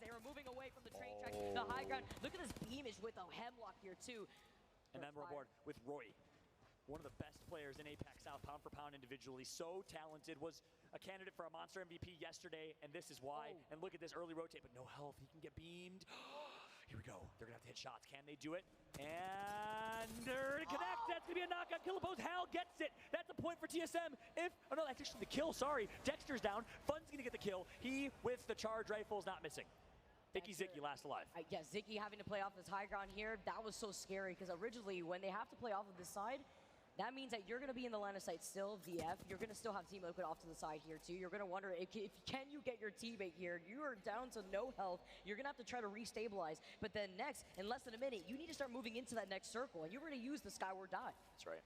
because they were moving away from the train track. The high ground. Look at this beamage with a hemlock here too. And then we're aboard with Roy, one of the best players in Apex South, pound for pound individually. So talented, was a candidate for a Monster MVP yesterday, and this is why. And look at this early rotate, but no health. He can get beamed. Here we go. They're going to have to hit shots. Can they do it? And they're going to connect. That's going to be a knockout. Kill Pose. Hal gets it. That's a point for TSM. Oh no, that's actually the kill. Sorry. Dexter's down. Fun's going to get the kill. He, with the charge rifle, is not missing. Zicky last alive. Yeah, Zicky having to play off this high ground here, that was so scary because originally when they have to play off of this side, that means that you're going to be in the line of sight still, VF. You're going to still have Team Liquid off to the side here too. You're going to wonder if can you get your teammate here. You are down to no health. You're going to have to try to restabilize. But then next, in less than a minute, you need to start moving into that next circle, and you're going to use the Skyward Dive. That's right.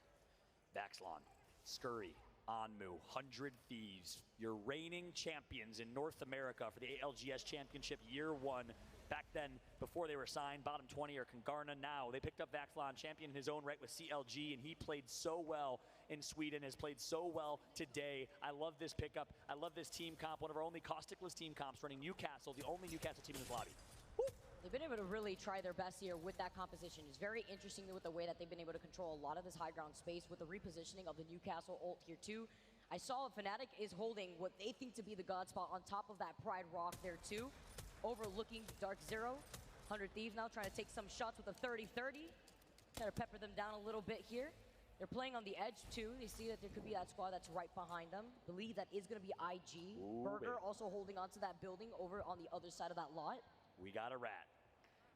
Vaxlon, Scurry, Onmu, 100 Thieves, your reigning champions in North America for the ALGS Championship Year 1. Back then, before they were signed, bottom 20 or Kongarna. Now they picked up Vaxlon, champion in his own right with CLG, and he played so well in Sweden, has played so well today. I love this pickup. I love this team comp, one of our only Causticless team comps running Newcastle, the only Newcastle team in this lobby. Woo! They've been able to really try their best here with that composition. It's very interesting with the way that they've been able to control a lot of this high ground space with the repositioning of the Newcastle ult here too. I saw Fnatic is holding what they think to be the God spot on top of that Pride Rock there too, overlooking Dark Zero. 100 Thieves now trying to take some shots with a 30-30. Try to pepper them down a little bit here. They're playing on the edge too. They see that there could be that squad that's right behind them. Believe that is going to be IG. Burger also holding onto that building over on the other side of that lot. We got a rat.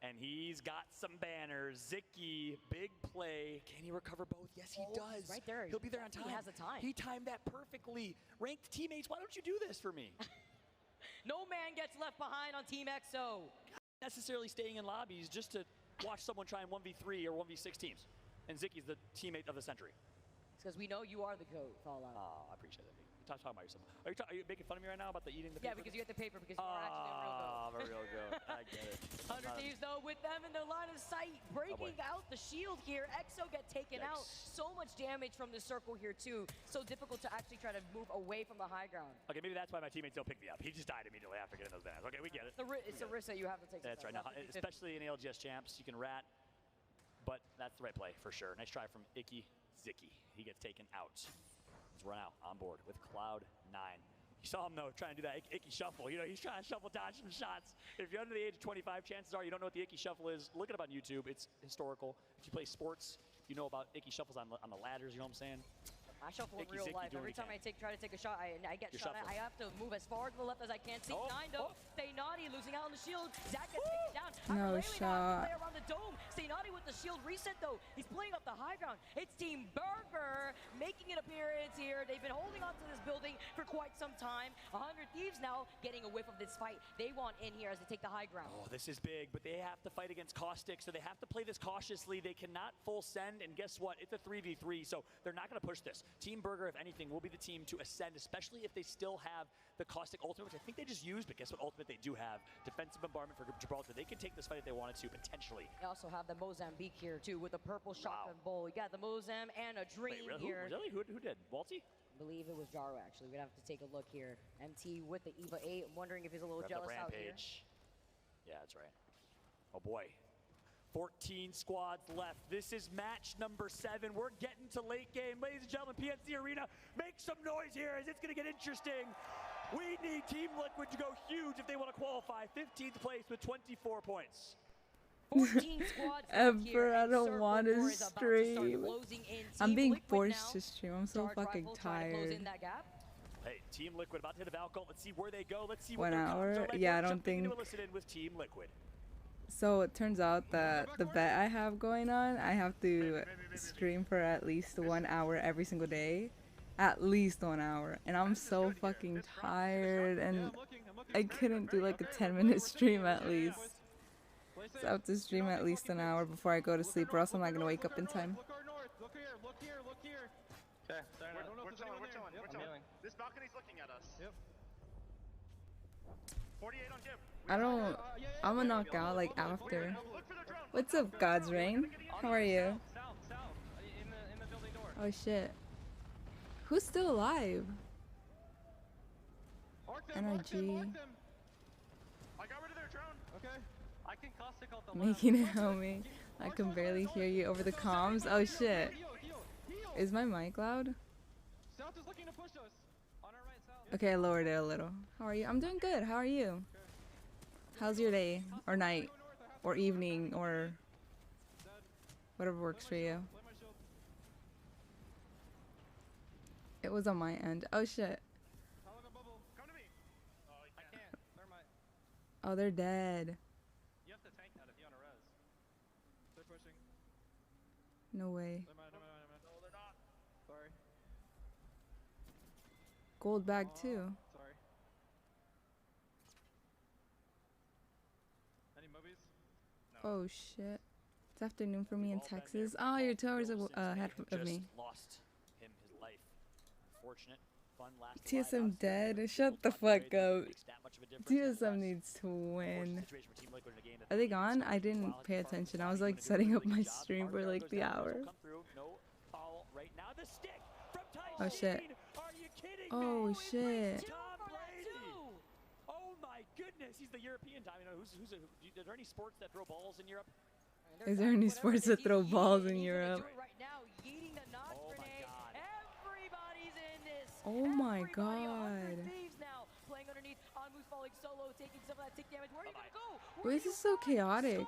And he's got some banners. Zicky, big play. Can he recover both? Yes, he does. Right there. He'll be there on time. He has the time. He timed that perfectly. Ranked teammates, why don't you do this for me? No man gets left behind on Team EXO. Not necessarily staying in lobbies just to watch someone try and 1v3 or 1v6 teams. And Zicky's the teammate of the century. It's because we know you are the GOAT, Fallout. Oh, I appreciate that. Talk about yourself. Are you making fun of me right now about the eating the paper? Yeah, because you get the paper because you are actually a real GOAT. I'm a real GOAT. I get it. 100 Thieves, though, with them in their line of sight, breaking out the shield here. EXO get taken out. So much damage from the circle here, too. So difficult to actually try to move away from the high ground. Okay, maybe that's why my teammates don't pick me up. He just died immediately after getting those bans. Okay, we get it. It's a risk that you have to take. That's right. Now, especially in ALGS champs, you can rat, but that's the right play for sure. Nice try from Icky Zicky. He gets taken out. He's run out on board with Cloud9. You saw him, though, trying to do that Icky shuffle. You know, he's trying to shuffle dodge some shots. If you're under the age of 25, chances are you don't know what the Icky shuffle is. Look it up on YouTube. It's historical. If you play sports, you know about Icky shuffles on the ladders, you know what I'm saying? I shuffle in real life. Every time I try to take a shot, I get shot at. I have to move as far to the left as I can. C9 though, Stay Naughty losing out on the shield. Zach gets taken down. No shot. Play around the dome. Stay Naughty with the shield reset though. He's playing up the high ground. It's Team Burger making an appearance here. They've been holding on to this building for quite some time. 100 Thieves now getting a whiff of this fight. They want in here as they take the high ground. Oh, this is big, but they have to fight against Caustic, so they have to play this cautiously. They cannot full send, and guess what? It's a 3v3, so they're not going to push this. Team Burger, if anything, will be the team to ascend, especially if they still have the Caustic ultimate, which I think they just used, but guess what ultimate they do have? Defensive bombardment for Gibraltar. They can take this fight if they wanted to, potentially. They also have the Mozambique here, too, with the purple shotgun bowl. You got the Mozam and a Dream here. Really? Who did? Walty? I believe it was Jaro, actually. We'd have to take a look here. MT with the EVA 8. I'm wondering if he's a little jealous out here. Yeah, that's right. Oh, boy. 14 squads left. This is match number 7. We're getting to late game. Ladies and gentlemen, PNC Arena, make some noise here as it's going to get interesting. We need Team Liquid to go huge if they want to qualify. 15th place with 24 points. 14 squads Emperor, I don't want to stream. I'm being forced to stream. I'm so fucking tired. Hey, Team Liquid about to hit a Valkyrie. Let's see where they go. Let's see what 1 hour? Yeah, I don't think. Listen in with Team Liquid. So it turns out that the bet I have going on, I have to stream for at least 1 hour every single day. At least 1 hour. And I'm so fucking tired, and I couldn't do like a 10-minute stream at least. So I have to stream at least an hour before I go to sleep, or else I'm not going to wake up in time. Look here. Okay, we're chilling. This balcony's looking at us. Yep. 48 on Jim. I'm gonna knock out like after. What's up, God's Reign? How are you? South. In the building door. Oh shit. Who's still alive? NRG. NRG. I got rid of their drone. Okay. I can caustic out the Making it, homie. I can barely hear you over the comms. Oh shit. Is my mic loud? South is looking to push us. On our right, South. Okay, I lowered it a little. How are you? I'm doing good. How are you? How's your day? Or night? Or evening? Or whatever works for you. Play my shield. It was on my end. Oh shit. How long a bubble? Come to me. Oh, I can't. Thermite. Oh, they're dead. You have to tank that if you want to res. They're pushing. No way. Thermite. No, they're not. Sorry. Gold bag too. Sorry. Any movies? Oh shit. It's afternoon for me in Texas. Oh, your 2 hours ahead of me. Lost him his life. Unfortunate. Fun last TSM dead? Shut the fuck up. TSM needs to win. Are they gone? I didn't pay attention. I was like setting up my stream for like the hour. Oh shit. Oh shit. Oh my goodness, he's the European time. You know, are there any sports that throw balls in Europe? Is there any sports that throw balls in Europe? Oh my god. Why is this so chaotic?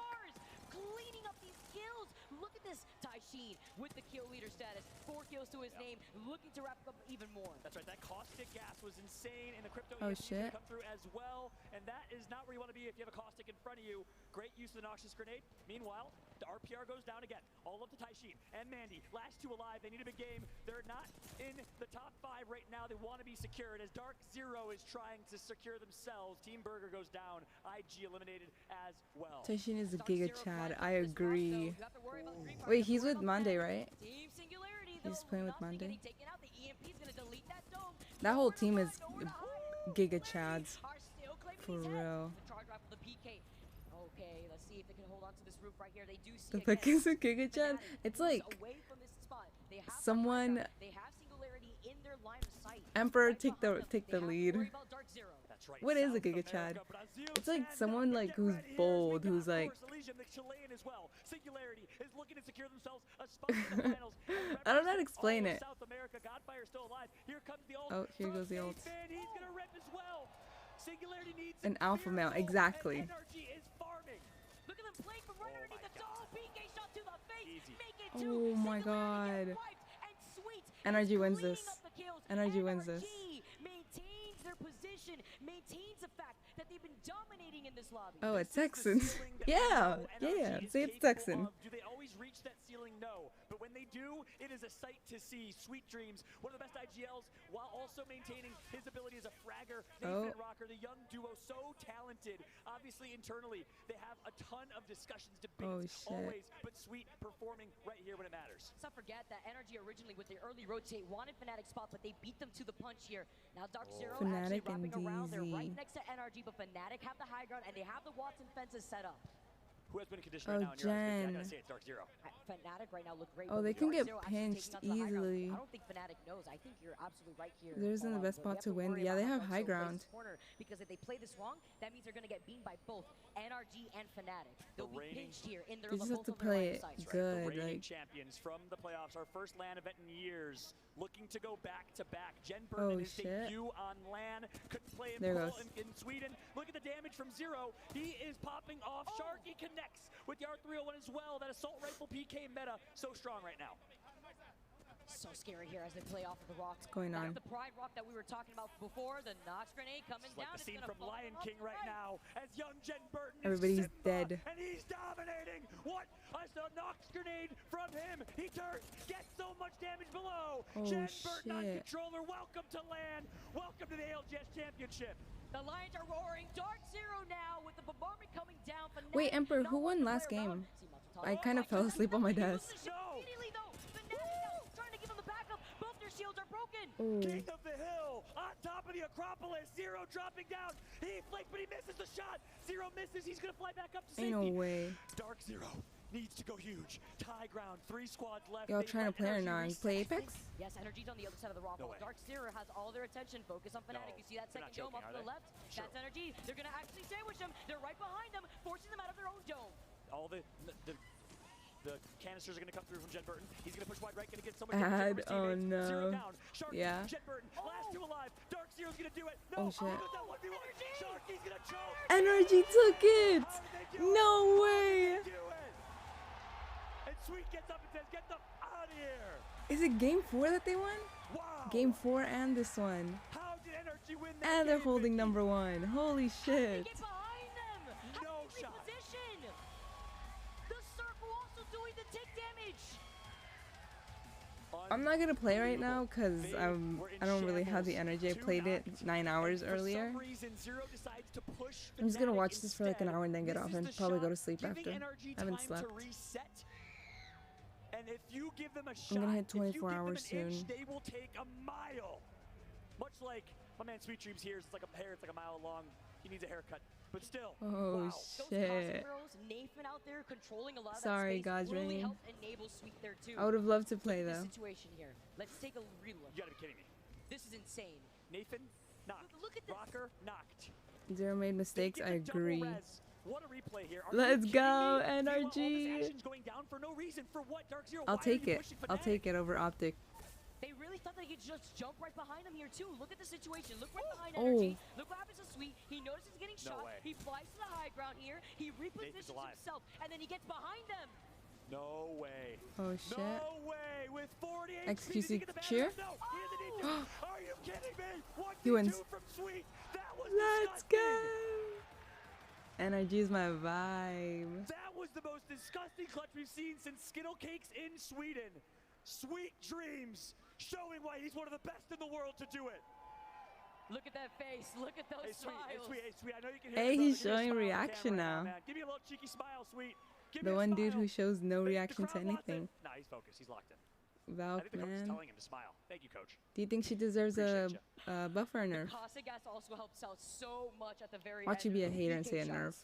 Cleaning up these kills. Look at this. Taishin with the kill leader status. 4 kills to his name. Looking to wrap up even more. That's right. That caustic gas was insane, and the crypto Oh, EMP shit. come through as well. And that is not where you want to be if you have a caustic in front of you. Great use of the noxious grenade. Meanwhile, the RPR goes down again. All up to Taishin and Mandy. Last 2 alive. They need a big game. They're not in the top 5 right now. They want to be secured as Dark Zero is trying to secure themselves. Team Burger goes down. IG eliminated as well. Tashin is a Giga Chad. I agree. Wait, he's with Monday, right? He's playing with Monday. That whole team is Giga Chads. For real. Okay, let's see if they can hold on to this roof right here. They do see The fuck is a Giga Chad? It's like someone. Emperor, take the lead. What is a Giga Chad? It's like someone like who's bold, who's like. I don't know how to explain it. Oh, here goes the ult. An alpha male, exactly. Oh my god. NRG wins this. NRG wins this. Maintains their position, maintains the fact that they've been dominating in this lobby. Oh, it's Texans. Yeah, say it's Texan. Do they always reach that ceiling? No. But when they do, it is a sight to see. Sweet dreams. One of the best IGLs while also maintaining his ability as a fragger. Nathan Rocker, the young duo, so talented. Obviously, internally, they have a ton of discussions, debates, always, but Sweet performing right here when it matters. Let's not forget that NRG originally with the early rotate wanted Fnatic spot, but they beat them to the punch here. Now Dark Zero actually wrapping around. They're right next to NRG, but Fnatic have the high ground and they have the Watson fences set up. Who has been conditioned right now in your eyes? I gotta say it's Dark Zero. Fnatic right now look great. Oh, they can get pinched easily. I don't think Fnatic knows. I think you're absolutely right here. They're in the best spot to win. Yeah, they have high ground. Because if they play this wrong, that means they're going to get beaten by both NRG and Fnatic. They'll be pinched here in their They just have to play it good. The like champions from the playoffs, our first LAN event in years, looking to go back to back. Jen Burton in his debut on LAN, couldn't play in Sweden. Look at the damage from Zero. He is popping off. Sharky connects with the R301 as well. That assault rifle PK meta so strong right now. So scary here as they play off of the rocks. What's going on? The Pride Rock that we were talking about before, the Nox grenade coming down. Like the scene from Lion King right now as young Jen Burton Everybody's dead. And he's dominating. What? I saw Nox grenade from him. He turns, gets so much damage below. Jen Burton on controller. Welcome to LAN. Welcome to the ALGS Championship. The Lions are roaring. Dark Zero now with the bombardment coming down. Wait, Emperor, who won last game? I kind of fell asleep on my desk. Ooh. King of the hill, on top of the Acropolis. Zero dropping down. He flicked, but he misses the shot. Zero misses. He's gonna fly back up to safety. Ain't no way. Dark Zero needs to go huge. Tie ground. 3 squads left. Y'all trying to play or not? Play Apex? Yes, Energy's on the other side of the rock. No Dark Zero has all their attention. Focus on Fnatic. You see that second dome up to the left? That's Energy. They're gonna actually sandwich them. They're right behind them. forcing them out of their own dome. All the canisters are gonna come through from Jet Burton. He's gonna push wide right, gonna get so much damage Oh from his teammates. no. Zero down. Sharky, Yeah. Jet Burton, last two alive. Dark Zero's gonna do it. No, Oh, shit. Sharky's gonna choke. Energy took it. How did they do No it? way. How did they do it? And Sweet gets up and says, "Get the out of here!" Is it game 4 that they won? Wow. Game 4 and this one. How did Energy win that And they're game, holding Vicky? number 1. Holy shit. Get behind them. How No did they shot. reposition? The circle also doing the tick damage. I'm not gonna play right now because I don't really have the energy. I played it 9 hours earlier. I'm just gonna watch this for like an hour and then get off and probably go to sleep after. I haven't slept. And if you give them a shot, I'm gonna hit if you 24 give them hours an inch, soon. they will take a mile. Much like my man Sweet Dreams here, it's like a hair, it's like a mile long. He needs a haircut. But still, Oh wow. Those shit. Cosmos, Nathan out there controlling a lot of Sorry, that space really Gajring. helped enable Sweet there too. I would have loved to play Look at though. the situation here. Let's take a real look. You gotta be kidding me. This is insane. Nathan, knocked. Look at this. Rocker, knocked. Zero made They mistakes. get I the double agree. res. What a replay here. Are Let's you kidding go, me? Meanwhile, all this NRG. action's going down for no reason. For what, Dark Zero? I'll Why are take you it. pushing I'll Fnatic? take it over Optic. They really thought they could just jump right behind him here too. Look at the situation. Look right behind Oh. Energy. Look what happens to Sweet. He notices he's getting No shot. way. He flies to the high ground here. He repositions alive. himself, and then he gets behind them. No way. Oh shit. No way. With 40 HP, Excuse did he me, get the cheer? banner? No, he doesn't need to. Are you kidding me? 1v2 He wins. from Sweet. That was Let's disgusting. go. Energy is my vibe. That was the most disgusting clutch we've seen since Skittle Cakes in Sweden. Sweet Dreams showing why he's one of the best in the world to do it. Look at that face. Look at those Hey, Sweet, hey, smiles. Sweet, hey, Sweet. I know you can hear Hey, me, brother. he's Give me a showing smile on the reaction camera right now. man. Give me a little cheeky smile, Sweet. Give The me a one dude smile. who shows no The reaction to crowd wants it. anything. Nah, he's focused. He's locked in. I Valk, think the coach is man. telling him to smile. Thank you, coach. Do you think she deserves a Appreciate buff or a nerf? Cossack gas also helps out so much at the very Watch you end. be a with hater and PK say a shots. nerf.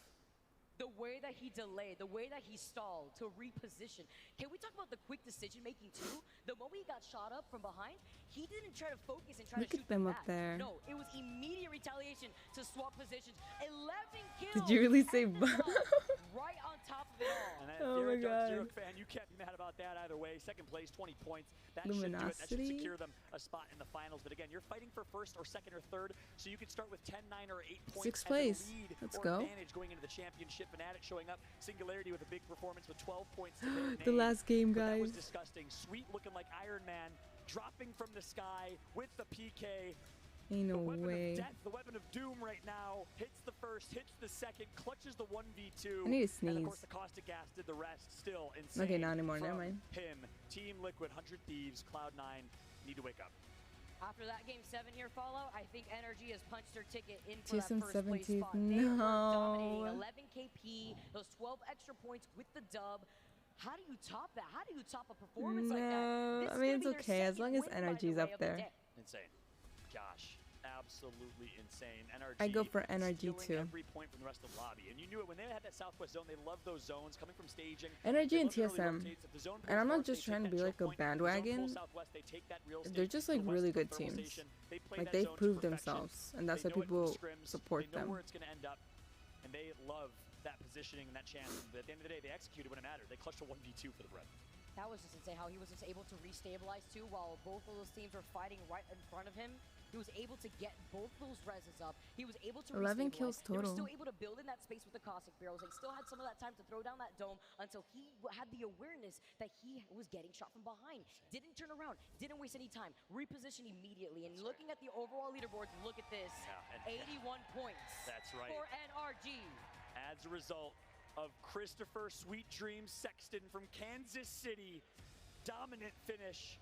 The way that he delayed, the way that he stalled to reposition. Can we talk about the quick decision making too? The moment he got shot up from behind, he didn't try to focus and try Look to at shoot them them up back. there. No, it was immediate retaliation to swap positions. 11 kills. Did you really say and the buff? bomb right on top of it all. And if Oh you're my a Dark Zero God. fan, you can't be mad about that either way. Second place, 20 points. That should do it. That should Luminosity. secure them a spot in the finals. But again, you're fighting for first or second or third, so you could start with 10, 9, or 8 points Sixth as place. a lead Let's or go. advantage going into the championship. Fnatic showing up. Singularity with a big performance with 12 points to their The name. last game, But that was guys. disgusting. Sweet looking like Iron Man, dropping from the sky with the PK. Ain't The no weapon way. of death, the weapon of doom right now. Hits the first, hits the second, clutches the 1v2. I need to And of sneeze. course the caustic gas did the rest. Still insane. Okay, not anymore, never from mind. Him, Team Liquid, 100 Thieves, Cloud9 need to wake up. After that game 7 here, Fallout, I think Energy has punched their ticket in for that TSM first place 17th, spot. They were dominating. no. 11 KP, those 12 extra points with the dub. How do you top that? How do you top a performance like that? No, This I is mean, gonna it's be their okay, as second long as win, by the Energy's way, up of the there. day. Insane. Gosh, absolutely insane. NRG I go for Energy stealing too. every point from the rest of the lobby. And you knew it when they had that southwest zone. They love those zones coming from staging. Energy They and love the early TSM. rotates. If the zone And I'm pulls not north, just they trying take to be that like a choke point. If the zone pulls bandwagon. southwest, they take that real They're estate. just The like west really is a good thermal teams. station. They play Like that they've zone to proved perfection. themselves, and that's They why know it from the people scrims. support They know them. where it's going to end up, and they love that positioning and that chance. But at the end of the day, they executed when it mattered. They clutched a 1v2 for the bread. That was just insane how he was just able to restabilize too while both of those teams were fighting right in front of him. He was able to get both those reses up. He was able to 11 restabilize. kills They were total. still able to build in that space with the caustic barrels. They still had some of that time to throw down that dome until he had the awareness that he was getting shot from behind. Didn't turn around, didn't waste any time, repositioned immediately. And looking at the overall leaderboards, look at this. Yeah, and 81 points That's right. for NRG. As a result of Christopher Sweet Dreams Sexton from Kansas City, dominant finish,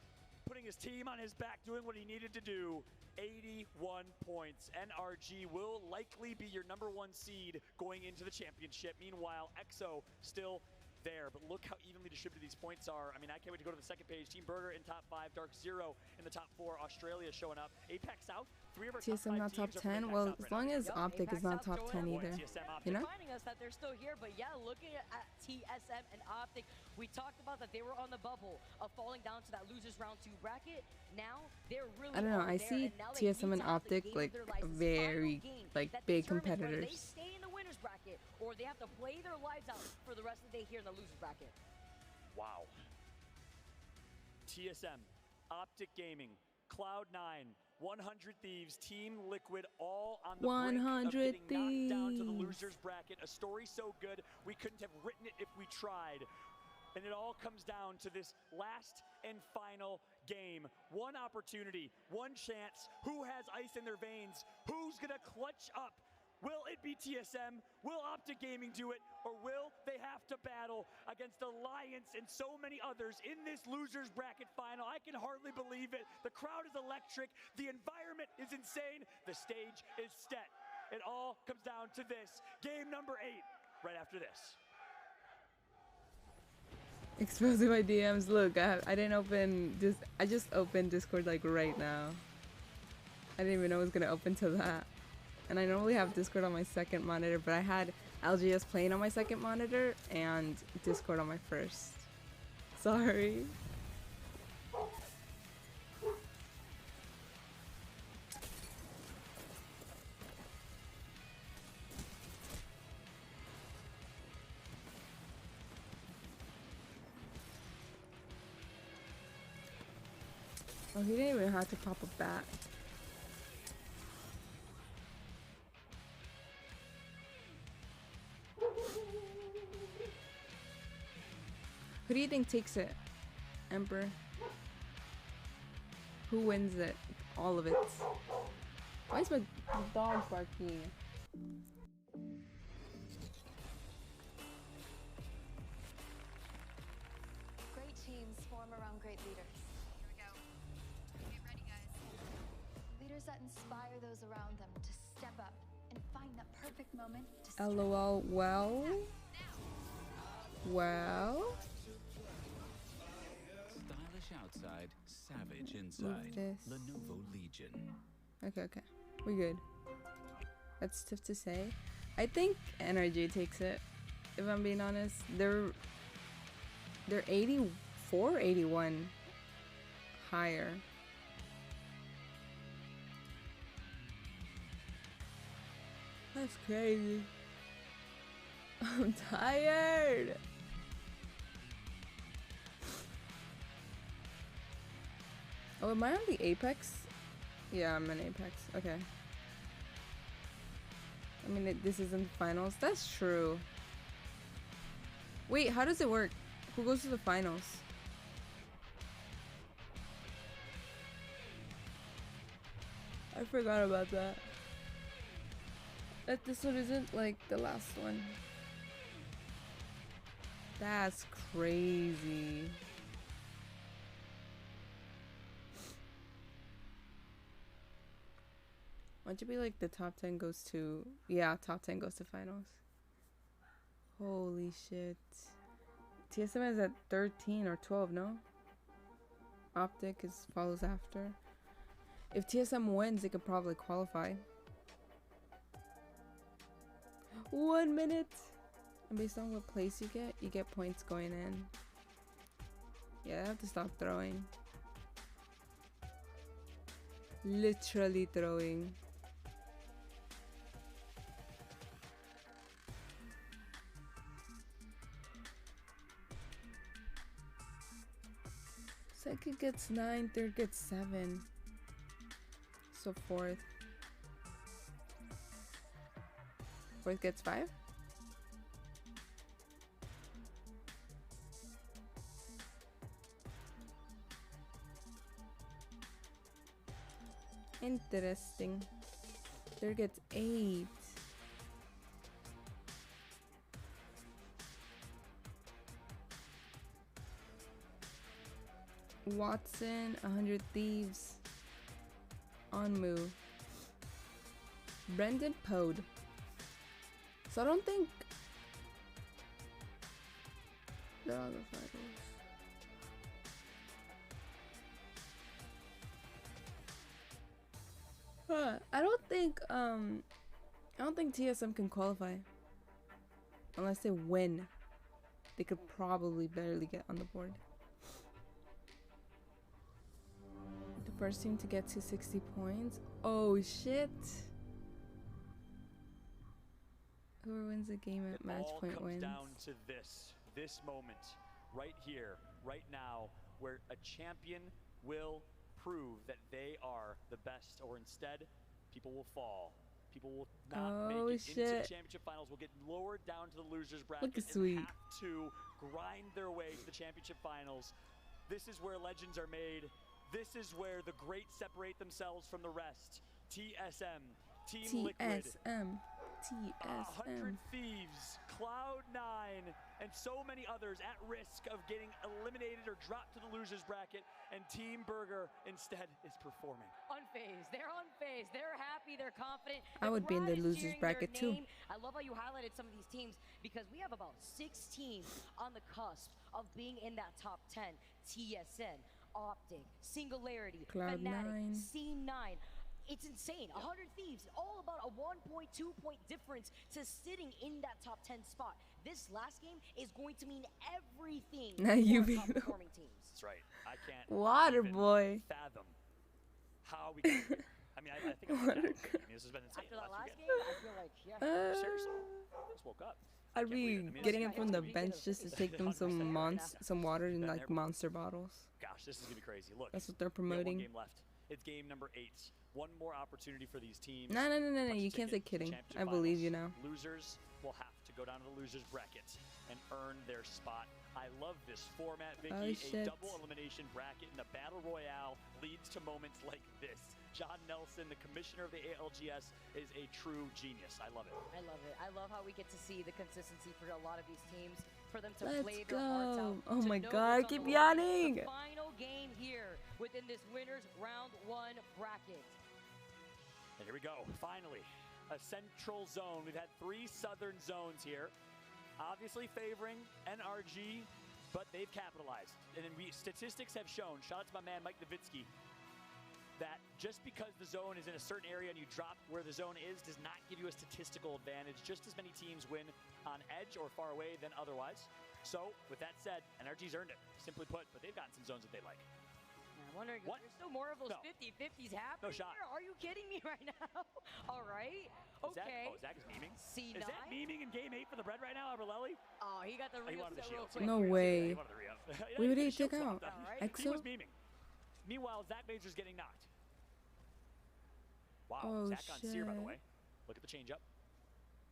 putting his team on his back, doing what he needed to do. 81 points. NRG will likely be your #1 seed going into the championship. Meanwhile, EXO still there, but look how evenly distributed these points are. I mean, I can't wait to go to the second page. Team Burger in top 5, Dark Zero in the top 4, Australia showing up. Apex South, 3 of our top TSM 5 not top teams are from 10. Apex Well, South as right long now. as Yep, Optic Apex is not South top 10 showing Boy, either. TSM Optic. You know? Reminding us that they're still here, but yeah, looking at TSM and Optic, we talked about that they were on the bubble of falling down to that losers round 2 bracket. Now they're really I don't know, on I there, see and now they TSM need and to have the Optic game of like their lives. This very final game like that big determines whether they competitors. stay in the winners bracket or they have to play their lives out for the rest of the day here in the losers bracket. Wow. TSM, Optic Gaming, Cloud9, 100 Thieves, Team Liquid, all on the brink of getting knocked down to the losers bracket. A story so good, we couldn't have written it if we tried. And it all comes down to this last and final game. One opportunity, one chance. Who has ice in their veins? Who's gonna clutch up? Will it be TSM? Will Optic Gaming do it? Or will they have to battle against Alliance and so many others in this losers bracket final? I can hardly believe it. The crowd is electric. The environment is insane. The stage is set. It all comes down to this. Game number 8, right after this. Exposing my DMs. Look, I didn't open this. I just opened Discord like right now. I didn't even know it was gonna open to that. And I normally have Discord on my second monitor, but I had ALGS playing on my second monitor and Discord on my first. Sorry. Oh, he didn't even have to pop a bat. Who do you think takes it? Emperor? Who wins it? All of it. Why is my dog barking? Great teams form around great leaders. Here we go. Get ready, guys. Leaders that inspire those around them to step up and find that perfect moment to strike. LOL. Well. Stylish outside, savage inside. Lenovo Legion. Okay. We're good. That's tough to say. I think NRG takes it. If I'm being honest, they're 84, 81 higher. That's crazy. I'm tired. Oh, am I on the Apex? Yeah, I'm in Apex. Okay. I mean, this isn't finals. That's true. Wait, how does it work? Who goes to the finals? I forgot about that. That this one isn't like the last one. That's crazy. Why don't you be like the top 10 goes to... Yeah, top 10 goes to finals. Holy shit. TSM is at 13 or 12, no? Optic follows after. If TSM wins, it could probably qualify. 1 minute! And based on what place you get points going in. Yeah, I have to stop throwing. Literally throwing. Second gets 9, third gets 7. So fourth gets 5? Interesting. Third gets 8. Watson, 100 Thieves. On move. Brendan Pode. So I don't think they're on the finals. I don't think TSM can qualify unless they win. They could probably barely get on the board. The first team to get to 60 points. Oh shit. Whoever wins the game at match all point comes wins. down to this moment, right here, right now, where a champion will prove that they are the best, or instead, people will fall. People will not make it into the championship finals, will get lowered down to the losers bracket and have to grind their way to the championship finals. This is where legends are made. This is where the great separate themselves from the rest. TSM, Team Liquid, 100 Thieves, Cloud9, and so many others at risk of getting eliminated or dropped to the losers bracket, and Team Burger instead is performing. Unfazed, they're unfazed, they're happy, they're confident. I would be in the losers bracket too. I love how you highlighted some of these teams because we have about 6 teams on the cusp of being in that top 10. TSN, Optic, Singularity, Fnatic, C9. It's insane. 100 Thieves, all about a 1.2 point difference to sitting in that top 10 spot. This last game is going to mean everything Now you for be top performing teams. That's right. I can't Water even boy. fathom how we got here. I mean, I think I'm back. I mean, this has been insane. After that last game, I feel like, Seriously, I just woke up. I'd be getting up from the bench just to take them some water in like monster bottles. Gosh, this is gonna be crazy. Look, that's what they're we have promoting. one game left. It's game number 8. One more opportunity for these teams. No, you can't say kidding. I believe you now. Losers will have to go down to the losers bracket and earn their spot. I love this format, Vicky. A double elimination bracket in a battle royale leads to moments like this. John Nelson, the commissioner of the ALGS, is a true genius. I love it. I love it. I love how we get to see the consistency for a lot of these teams, for them to Let's play their hearts out. Oh my God, keep yawning. The final game here within this winners round 1 bracket. And here we go, finally, a central zone. We've had 3 southern zones here, obviously favoring NRG, but they've capitalized. And then statistics have shown, shout out to my man Mike Nowitzki, that just because the zone is in a certain area and you drop where the zone is does not give you a statistical advantage. Just as many teams win on edge or far away than otherwise. So, with that said, NRG's earned it, simply put, but they've gotten some zones that they like. I'm wondering if there's still more of those 50-50s happening here. Are you kidding me right now? All right. Okay. Zach is memeing? C9? Is Zach memeing in game 8 for the bread right now, Aberlelli? Oh, he got the re-up real quick. No way. He wanted the re-up. Wait, what did he take out? He was memeing. Meanwhile, Zach Major's getting knocked. Wow, Zach on Seer, by the way. Look at the change up.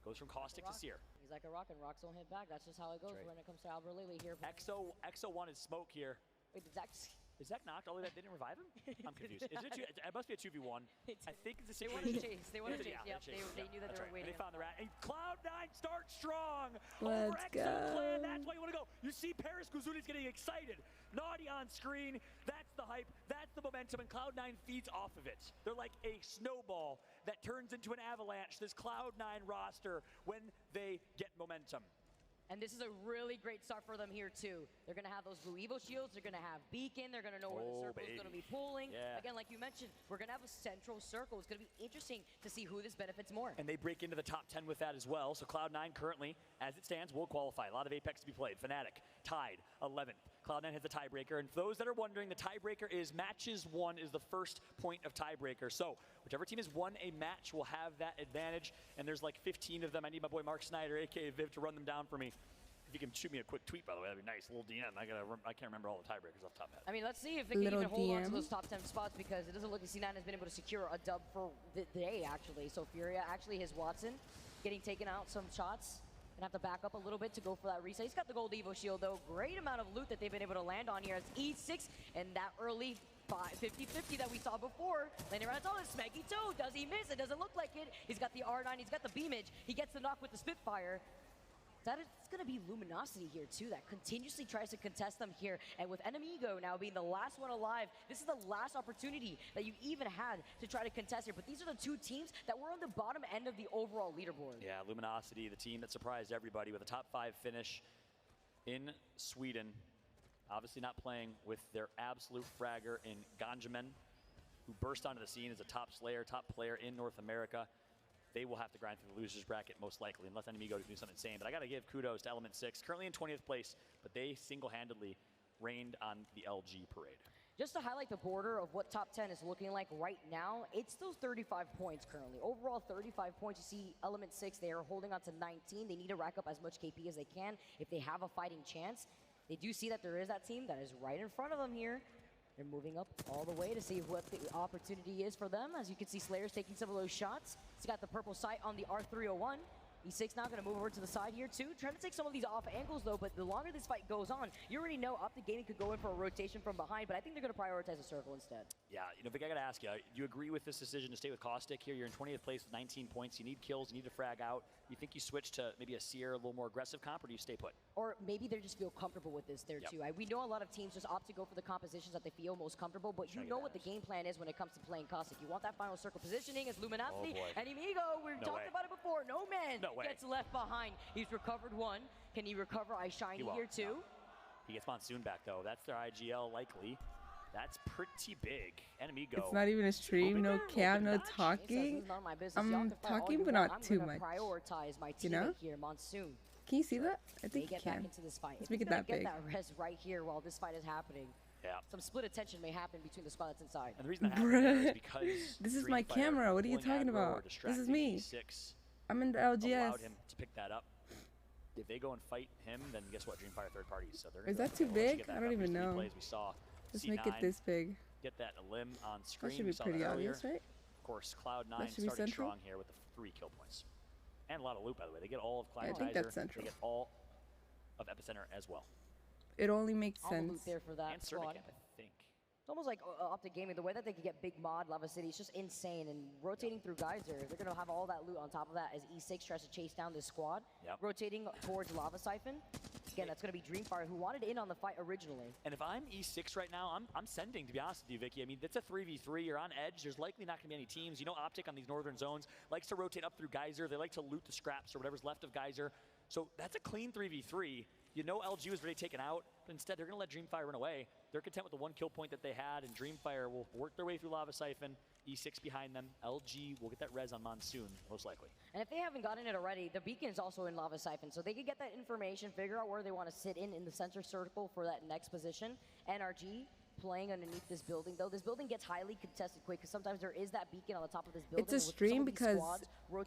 Goes from Caustic to Seer. He's like a rock, and rocks don't hit back. That's just how it goes when it comes to Alberlili here. Exo wanted smoke here. Wait, did Zach... Is Zach knocked? All that didn't revive him? I'm confused. It must be a 2v1. I think it's a They want to chase. They want to chase. Yep, they knew that they were waiting. And they found the rat. And Cloud9 starts strong. Let's over go. Exo Clan. That's why you want to go. You see Paris Guzuni's getting excited. Naughty on screen. That's the hype. That's the momentum. And Cloud9 feeds off of it. They're like a snowball that turns into an avalanche, this Cloud9 roster, when they get momentum. And this is a really great start for them here, too. They're going to have those blue Evo shields. They're going to have Beacon. They're going to know where the circle is going to be pulling. Yeah. Again, like you mentioned, we're going to have a central circle. It's going to be interesting to see who this benefits more. And they break into the top 10 with that as well. So Cloud9 currently, as it stands, will qualify. A lot of Apex to be played. Fnatic tied 11th. Cloud9 has the tiebreaker. And for those that are wondering, the tiebreaker is matches won is the first point of tiebreaker. So whichever team has won a match will have that advantage. And there's like 15 of them. I need my boy Mark Snyder, a.k.a. Viv, to run them down for me. If you can shoot me a quick tweet, by the way, that'd be nice. A little DM. I can't remember all the tiebreakers off the top of my head. I mean, let's see if they can even hold on to those top 10 spots, because it doesn't look like C9 has been able to secure a dub for the day, actually. So Furia actually has Watson getting taken out some shots. Gonna have to back up a little bit to go for that reset. He's got the gold Evo shield, though. Great amount of loot that they've been able to land on here as E6 and that early 50-50 that we saw before. Landing around all this Smeggy too. Does he miss? It doesn't look like it. He's got the R9. He's got the Beamage. He gets the knock with the Spitfire. It's going to be Luminosity here, too, that continuously tries to contest them here. And with Enemigo now being the last one alive, this is the last opportunity that you even had to try to contest here. But these are the 2 teams that were on the bottom end of the overall leaderboard. Yeah, Luminosity, the team that surprised everybody with a top 5 finish in Sweden. Obviously not playing with their absolute fragger in Ganjamin, who burst onto the scene as a top slayer, top player in North America. They will have to grind through the losers bracket most likely, unless Enemigo do something insane. But I got to give kudos to Element 6, currently in 20th place, but they single-handedly reigned on the LG parade. Just to highlight the border of what top 10 is looking like right now, it's still 35 points currently. Overall, 35 points. You see Element 6, they are holding on to 19. They need to rack up as much KP as they can if they have a fighting chance. They do see that there is that team that is right in front of them here. They're moving up all the way to see what the opportunity is for them. As you can see, Slayer's taking some of those shots. He's got the purple sight on the R301. E6 now going to move over to the side here too. Trying to take some of these off angles though, but the longer this fight goes on, you already know Optic Gaming could go in for a rotation from behind, but I think they're going to prioritize the circle instead. Yeah, you know, Vic, I got to ask you, do you agree with this decision to stay with Caustic here? You're in 20th place with 19 points. You need kills, you need to frag out. You think you switch to maybe a Seer, a little more aggressive comp, or do you stay put? Or maybe they just feel comfortable with this there too. We know a lot of teams just opt to go for the compositions that they feel most comfortable, but you know what the game plan is when it comes to playing Caustic. You want that final circle positioning as Luminosity and Amigo. We talked about it before. No man gets left behind. He's recovered one. Can he recover iShiny here too? No. He gets Monsoon back though. That's their IGL likely. That's pretty big. Enemy go. It's not even a stream, no cam, no talking. I'm talking, but not too much. Prioritize my you know? Here, Monsoon. Can you see that? I think you can. Let's make it that big. Get that res right here while this fight is happening. Yeah. Some split attention may happen between the squad that's inside. And the reason that happens is because this is my camera. What are you talking about? This is me. I'm in the ALGS. Allowed him to pick that up. If they go and fight him, then guess what? Dreamfire third parties. So they're is that too big? I don't even know. We saw Let's make it this big. Get that limb on screen. That should be pretty obvious, right? Of course, Cloud9 started strong here with the 3 kill points. And a lot of loot, by the way. They get all of Cloud9. I think that's central. They get all of Epicenter as well. It only makes sense. All the loot there for that and squad. I think. It's almost like Optic Gaming, the way that they could get big mod Lava City is just insane. And rotating through Geyser, they're going to have all that loot on top of that as E6 tries to chase down this squad. Rotating towards Lava Siphon. Again, that's going to be Dreamfire, who wanted in on the fight originally. And if I'm E6 right now, I'm sending, to be honest with you, Vicky. I mean, it's a 3v3. You're on edge. There's likely not going to be any teams. You know, Optic on these northern zones likes to rotate up through Geyser. They like to loot the scraps or whatever's left of Geyser. So that's a clean 3v3. You know LG was already taken out, but instead they're going to let Dreamfire run away. They're content with the 1 kill point that they had, and Dreamfire will work their way through Lava Siphon. E6 behind them. LG will get that res on Monsoon, most likely. And if they haven't gotten it already, the beacon is also in Lava Siphon, so they could get that information, figure out where they want to sit in the center circle for that next position. NRG playing underneath this building, though. This building gets highly contested quick because sometimes there is that beacon on the top of this building. It's a stream because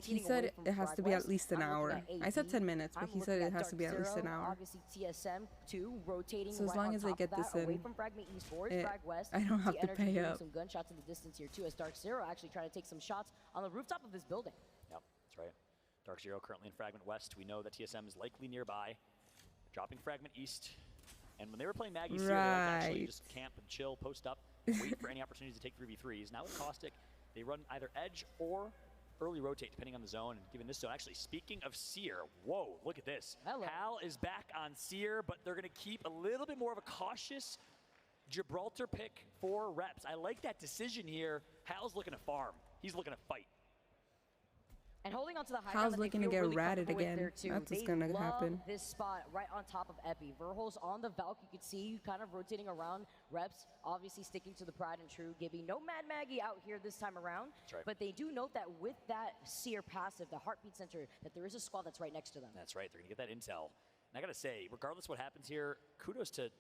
he said it has to be at least an hour. I said 10 minutes, but he said it has to be at least an hour. Obviously TSM 2 rotating so as long as I get this in, away from Fragment East towards Frag West. I don't have to pay up. Some gunshots in the distance here too, as Dark Zero actually trying to take some shots on the rooftop of this building. Yep, that's right. Dark Zero currently in Fragment West. We know that TSM is likely nearby. Dropping Fragment East. And when they were playing Maggie Seer, they actually just camp and chill, post up, wait for any opportunities to take 3v3s. Now with Caustic, they run either edge or early rotate, depending on the zone. And given this zone, actually, speaking of Seer, whoa, look at this. Hal is back on Seer, but they're going to keep a little bit more of a cautious Gibraltar pick for reps. I like that decision here. Hal's looking to farm. He's looking to fight. And holding on to the high ground, Hal's looking to get ratted again. That's what's going to happen. This spot right on top of Epi. Verhol's on the Valk. You could see kind of rotating around. Reps obviously sticking to the Pride and True. Gibby, no Mad Maggie out here this time around. That's right. But they do note that with that Seer passive, the Heartbeat Center, that there is a squad that's right next to them. That's right. They're going to get that intel. And I got to say, regardless of what happens here, kudos to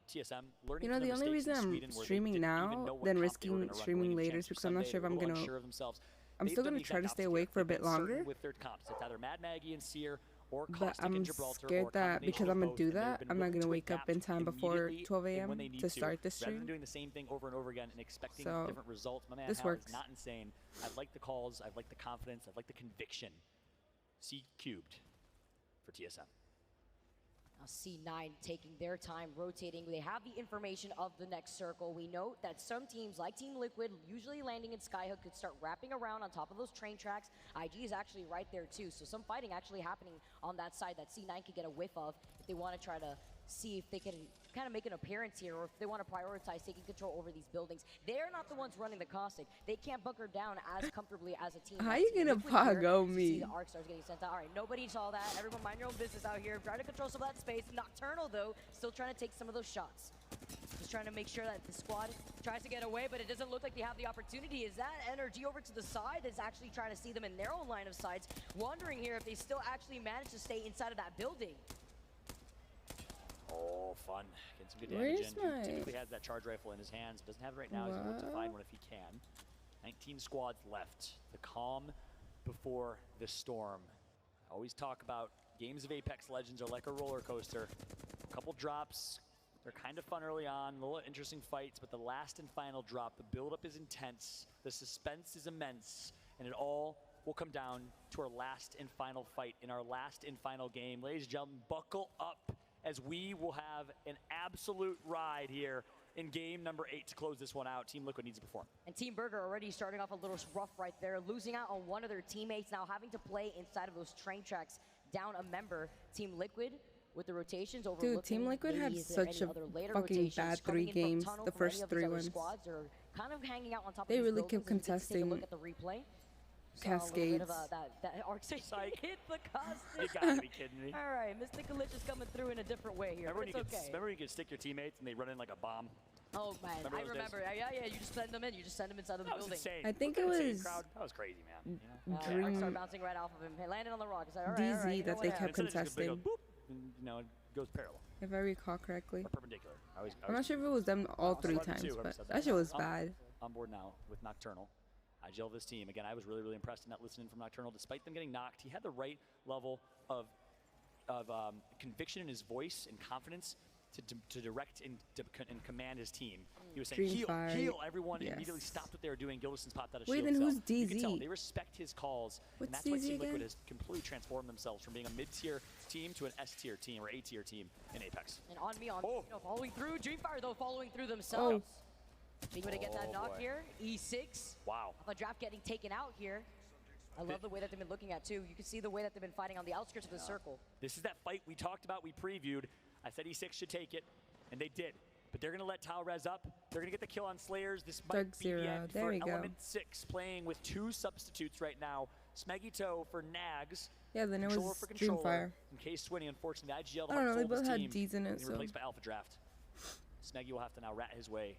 TSM. You know, the only reason I'm streaming now than risking streaming later is because I'm not sure if I'm going to... I'm still going to try to stay awake for a bit longer, with their comps. It's either Mad Maggie and Seer or but I'm scared that because I'm going to do that, I'm not going to wake up in time before 12 a.m. to start this stream. Rather than doing the same thing over and over again and expecting different results, my man, this works. Is not insane. I like the calls, I like the confidence, I like the conviction. C cubed for TSM. Now C9 taking their time, rotating. They have the information of the next circle. We note that some teams, like Team Liquid, usually landing in Skyhook, could start wrapping around on top of those train tracks. IG is actually right there too, so some fighting actually happening on that side that C9 could get a whiff of if they want to try to see if they can kind of make an appearance here, or if they want to prioritize taking control over these buildings. They're not the ones running the Caustic. They can't bunker down as comfortably as a team. How are you gonna Pago me? See the arc stars getting sent out. All right, nobody saw that. Everyone mind your own business out here. Try to control some of that space. Nocturnal, though, still trying to take some of those shots. Just trying to make sure that the squad tries to get away, but it doesn't look like they have the opportunity. Is that energy over to the side that's actually trying to see them in their own line of sights? Wondering here if they still actually manage to stay inside of that building. Oh, fun. Getting some good Where's damage in. my- He typically has that charge rifle in his hands. Doesn't have it right now. He's going to look to find one if he can. 19 squads left. The calm before the storm. I always talk about games of Apex Legends are like a roller coaster. A couple drops. They're kind of fun early on, a little interesting fights, but the last and final drop, the buildup is intense, the suspense is immense, and it all will come down to our last and final fight in our last and final game. Ladies and gentlemen, buckle up as we will have an absolute ride here in game number 8 to close this one out. Team Liquid needs to perform. And Team Burger already starting off a little rough right there, losing out on one of their teammates, now having to play inside of those train tracks, down a member. Team Liquid with the rotations overlooking. Dude, Team Liquid maybe had is there such any a other later fucking rotations bad coming 3 in from games, tunnel the from any first of 3 these other ones. Squads. They're kind of hanging out on top They of these really buildings, kept and you can take a look contesting at the replay. Cascades. That arc station hit the You costume. gotta be kidding me. All right, Mr. Glitch is coming through in a different way here, Remember but when, it's okay. remember when you could stick your teammates and they run in like a bomb? Oh man, Remember I those days? remember. Yeah, you just send them in. You just send them inside of the That was building. insane. I think Look it at that insane was crowd. That was crazy, man. You know? Arc Dream started bouncing right off of him. He landed on the rock. He's like, all right, DZ all right, you know that what they happened? kept Instead of just gonna contesting. go boop, and, you know, it goes parallel if I recall correctly. or perpendicular. I'm not sure if it was them all 3 One of the times, two, whoever but said that shit was I'm bad. On board now with Nocturnal. I gel this team. Again, I was really, really impressed in that listening from Nocturnal. Despite them getting knocked, he had the right level of conviction in his voice and confidence to direct and command his team. He was saying, Dreamfire, heal. Everyone yes. immediately stopped what they were doing. Gildison's popped out of Wait, shield then cell. who's You can tell DZ? they respect his calls. What's and that's why DZ Team again? Liquid has completely transformed themselves from being a mid-tier team to an S-tier team or A-tier team in Apex. And on me, Oh. following through. Dreamfire, though, following through themselves. Oh. Being able to get that Oh, knock boy. here. E6. Wow. The draft getting taken out here. I love the way that they've been looking at, too. You can see the way that they've been fighting on the outskirts of the circle. This is that fight we talked about, we previewed. I said E6 should take it, and they did. But they're going to let Tau res up. They're going to get the kill on Slayers. This might Dark be Zero. the end There for we go. Element 6, playing with 2 substitutes right now. Smeggy for Nags. Yeah, then it Controller was for Controller. Dreamfire. In case Swinny, unfortunately, the IGL I don't know, they sold his both had team Ds in it, and so. replaced by Alpha Draft. Smeggy will have to now rat his way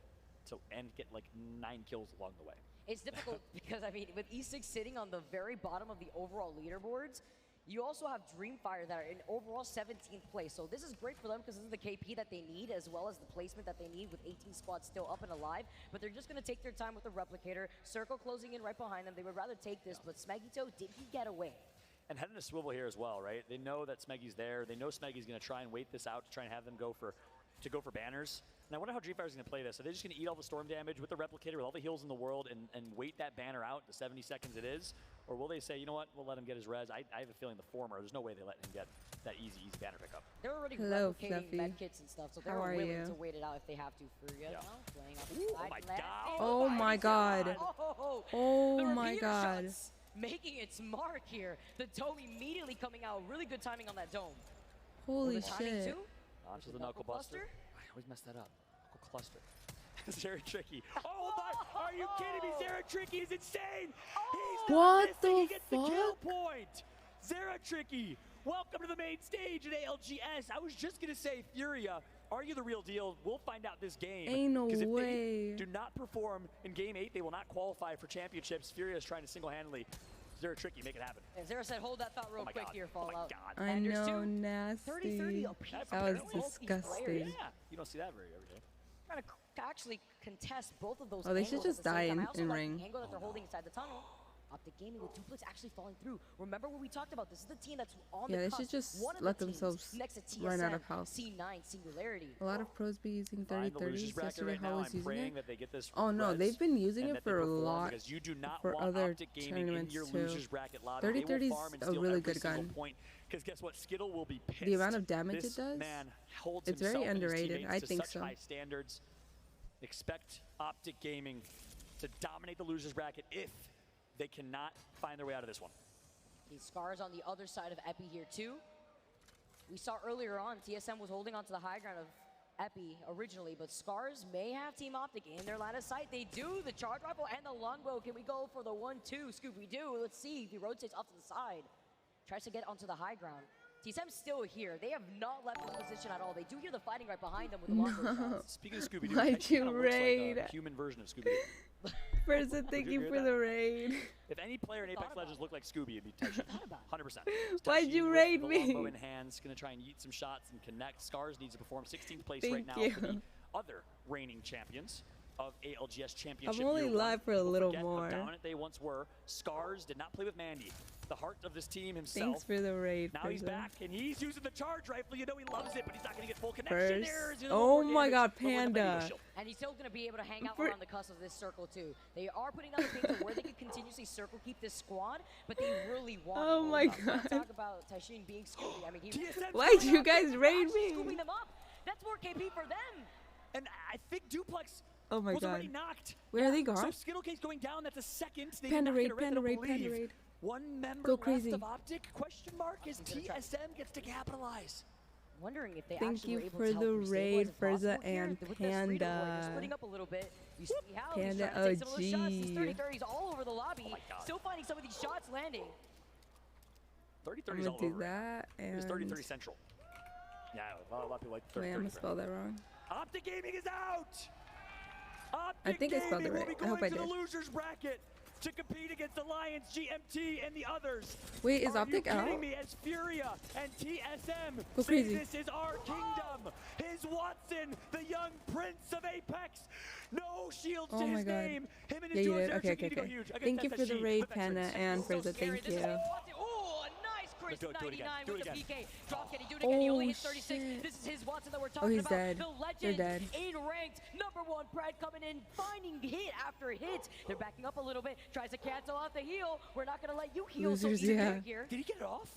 to and get like 9 kills along the way. It's difficult because, I mean, with E6 sitting on the very bottom of the overall leaderboards, you also have Dreamfire that are in overall 17th place. So this is great for them because this is the KP that they need as well as the placement that they need with 18 squads still up and alive. But they're just going to take their time with the Replicator. Circle closing in right behind them. They would rather take this, but Smegito, did he get away? And heading to Swivel here as well, right? They know that Smeggy's there. They know Smeggy's going to try and wait this out to try and have them go for banners. And I wonder how Dreamfire's going to play this. Are they just going to eat all the storm damage with the Replicator, with all the heals in the world, and wait that banner out, the 70 seconds it is? Or will they say, you know what, we'll let him get his res? I have a feeling the former. There's no way they let him get that easy banner pickup. They're already Hello, replicating Fluffy. medkits and stuff, so they're How are willing you? to wait it out if they have to. Furia Yeah. now playing off Ooh, the oh side. my Left God. in. Oh my god. Oh, Oh the my repeater god. shots making its mark here. The dome immediately coming out. Really good timing on that dome. Holy the timing shit. too? Onto the Knuckle Buster. I always mess that up. Knuckle Cluster. Zera Tricky. Oh my, are you kidding me? Zera Tricky is insane. He's What not missing. He the gets the kill fuck? point. Zera Tricky, welcome to the main stage at ALGS. I was just going to say, Furia, are you the real deal? We'll find out this game. Ain't no 'Cause if way. they do not perform in Game 8, they will not qualify for championships. Furia is trying to single-handedly Zera Tricky make it happen. And Zera said, hold that thought real Oh my quick God. here, Oh my Fallout. God. I Anders know, too. nasty. 30-30 apiece. That That was Apparently. Both these players disgusting. Yeah, you don't see that very every day. Trying to actually contest both of those Oh, they should angles at just the same die time. in- I also in like ring. the angle that they're holding inside the tunnel. Optic Gaming with Duplex actually falling through. Remember what we talked about? This is the team that's on Yeah, the they cusp. should just One of let the teams themselves next to TSM, run out of health. C9 Singularity. A lot of pros be using Find the 30-30s. losers bracket Yesterday, right how now. was I'm using praying it. that they get this Oh no, res they've been using and it that they for a perform, lot. because you do not for want other Optic Gaming in tournaments your too. losers bracket lobby. 30-30 They is will farm and a steal really every good single gun. point, because guess what? Skittle will be pissed. The amount of damage This it does, man holds it's very himself and his underrated. teammates I to think such so. high standards. Expect Optic Gaming to dominate the losers bracket if they cannot find their way out of this one. These Scars on the other side of Epi here too. We saw earlier on, TSM was holding on to the high ground of Epi originally, but Scars may have Team Optic in their line of sight. They do, the charge rifle and the longbow. Can we go for the 1-2? Scooby-Doo, let's see if he rotates off to the side. Tries to get onto the high ground. TSM's still here. They have not left the position at all. They do hear the fighting right behind them with the longbow shots. Speaking of Scooby-Doo, Why'd it kinda you looks like raid? a human version of Scooby-Doo. Person, thank you for the raid. If any player in Apex Legends looked like Scooby, it'd be Taishin. 100%. Why'd you raid me? Longbow in hands, gonna try and yeet some shots and connect. Scars needs to perform 16th place Thank right now you. for the other reigning champions of ALGS Championship. I'm only Year live one. for a Don't little forget how more. dominant they once were. Scars did not play with Mandy, the heart of this team himself. Thanks for the raid. Now he's back and he's using the charge rifle. You know he loves it, but he's not going to get full connection First. there. He's gonna Oh do more my damage, God, but with the Mandy Panda. shield. And he's still going to be able to hang out For- around the cusp of this circle too. They are putting out the things where they can continuously circle keep this squad, but they really want. Oh my Let's God. talk about Taishin being Scooby. I mean, he TSM's Why'd going you out guys there. raid actually me? scooping them up. That's more KP for them. And I think Duplex Oh my was God. already knocked. Where are they So gone? Skittlecase going down, that's a second. They Panda did raid, not get a Panda red, I raid, don't Panda believe. raid. One member Go left crazy. of Optic, question mark, as TSM gets to capitalize. Wondering if they Thank actually you were able for to help the restabilize raid, if possible Firza here. and With this freedom play, they're Panda. splitting up a little bit. You see how Panda he's trying to take some of those shots. These OG. 30-30s all over the lobby. Oh my God. Still finding some of these shots landing. 30-30 I'm is gonna all do over. that It was and 30-30 central. Yeah, a lot of people like 30-30. wait, I'm gonna spell that wrong. Optic Gaming is out. I think I spelled it Gaming will right. be I hope going I to did. the losers bracket to compete against Alliance, GMT, and the others. Wait, is Are Optic you kidding out? me? As Furia and TSM Go say crazy. this is our kingdom. His Watson, the young prince of Apex. No shields Oh to my his God. name. Him and Yeah, his you duos did. there Okay, should need to go okay. huge against Thank you for the SSG, raid, the Panda veterans. and So Firza. scary. Thank This is you. Watson. Oh, a nice Chris Do it again. 99 Do it with the again. PK. Drop, can he do it again? He only Oh, hit 36. shit. This is his Watson that we're Oh, talking he's about. dead. The They're legend dead. in ranked. #1 Pred coming in, finding hit after hit. They're backing up a little bit. Tries to cancel out the heal. We're not going to let you heal Losers, so easily yeah. here. Did he get it off?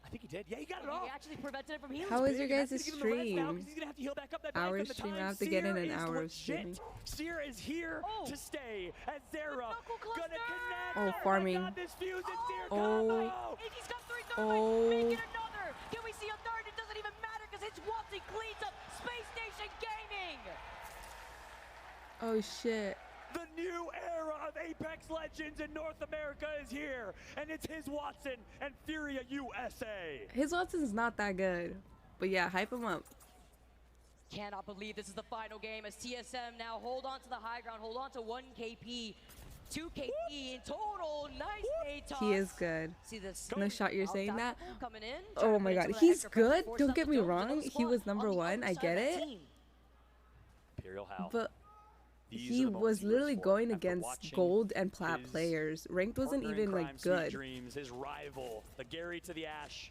I think he did. Yeah, he got it He off. actually prevented it from healing. How is your Big, and guys' that's gonna give him the res now, 'cause stream? He's gonna have to heal back up that Hour knife, and the stream? I time have to get in Seer an is hour of legit. streaming. Seer is here to stay as Zera knuckle cluster! gonna connect. Oh, my farming. God, this fuse and Seer Oh. combo. If he's got 3 Oh. make it another. Can we see a third? It doesn't even matter because it's Watson cleans up Space Station Gaming. Oh shit. The new era of Apex Legends in North America is here, and it's his Watson and Furia USA. His Watson's not that good. But yeah, hype him up. Cannot believe this is the final game as TSM now hold on to the high ground, hold on to 1 KP, 2 KP in total. Nice A toss. He is good. See this? No shot, you're saying that? Coming in, Oh trying to my put God, some of that he's extra pressure, good. force Don't them get to me go to the wrong. He spot was on number the 1. other I side get of that it. team. Imperial Hal. But These he are the moments was he literally lives for. going After against watching gold and plat his players. Ranked wasn't partner in even crime, like Sweet good. Dreams, his rival, the Gary to the Ash.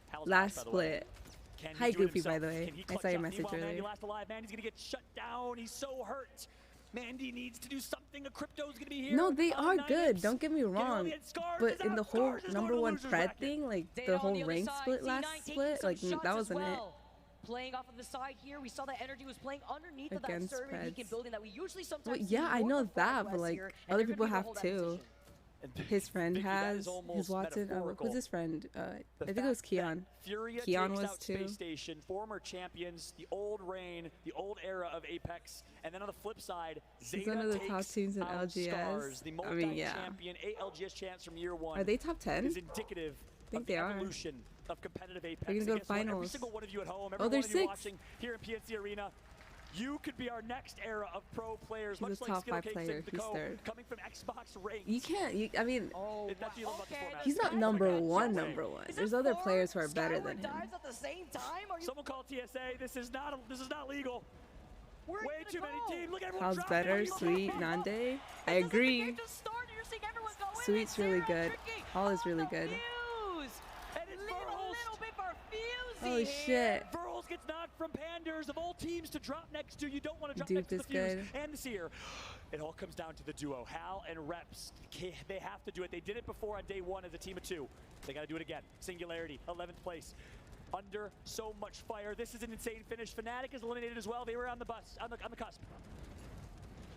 Hal's Last back, by the way. split. Can he Hi, do it Goofy, by himself? the way. Can he I clutch saw your up? message Meanwhile, Mandy earlier. last alive. Mandy's gonna get shut down. He's so hurt. Mandy needs to do something. A crypto's gonna be here. No, they on are Nine good. Ips. Don't get me Get early wrong. and Scars But is in the out. whole Scars is going to the #1 losers Pred bracket. thing, like Data the on whole other rank side, split C9 last taking split, some like shots that as wasn't it. well. Playing off of the side here, we saw that energy was playing underneath of that Against server beacon Preds. building that we usually sometimes Well, see yeah, I north know of that, but Northwest like here, and other they're people gonna have hold that too. position. And His friend Vicky, that has is almost his Watson. metaphorical. Who's his friend? I The think it was fact that Keon. Furia Keon takes was out too. Space Station, former champions, the old reign, the old era of Apex, and then on the flip side, He's Zeta one of the takes top teams in out LGS. Scars, the I mean, yeah. multi-champion ALGS champs from year 1. Are they top 10? Is indicative think of they the are. evolution of competitive Apex. They're gonna And go to guess what? Every finals. single one of you at home, every Oh, one they're of you 6. watching here in PNC Arena, you could be our next era of pro players, He's much a like top 5 Skittlecase player. and He's Deco, 3rd. coming from Xbox ranked. You can't. I mean, Oh, That's you love about this okay, format. he's not that's number bad. one. Shot Number rate. one. Is There's it other 4 players who are better Skyward than him. dives at the same time? Are you, Someone called TSA. This is not legal. where are you Way gonna too many go? teams. Look at everyone How's dropping. better? Are you Sweet, kidding? Nande. I This isn't the agree. game to start, you're seeing everyone go in, Sweet's and really Sarah good. tricky Hall is on really the good. fuse. And it's Leave a Verhulst. little bit for Fusey Oh here. shit. Verhulst gets knocked from Panders of all teams to drop next to. You don't want to drop Dupe next to the is Fuse good. and the Seer. It all comes down to the duo. Hal and Reps. They have to do it. They did it before on day 1 as a team of 2. They got to do it again. Singularity, 11th place. Under so much fire. This is an insane finish. Fnatic is eliminated as well. They were on the cusp.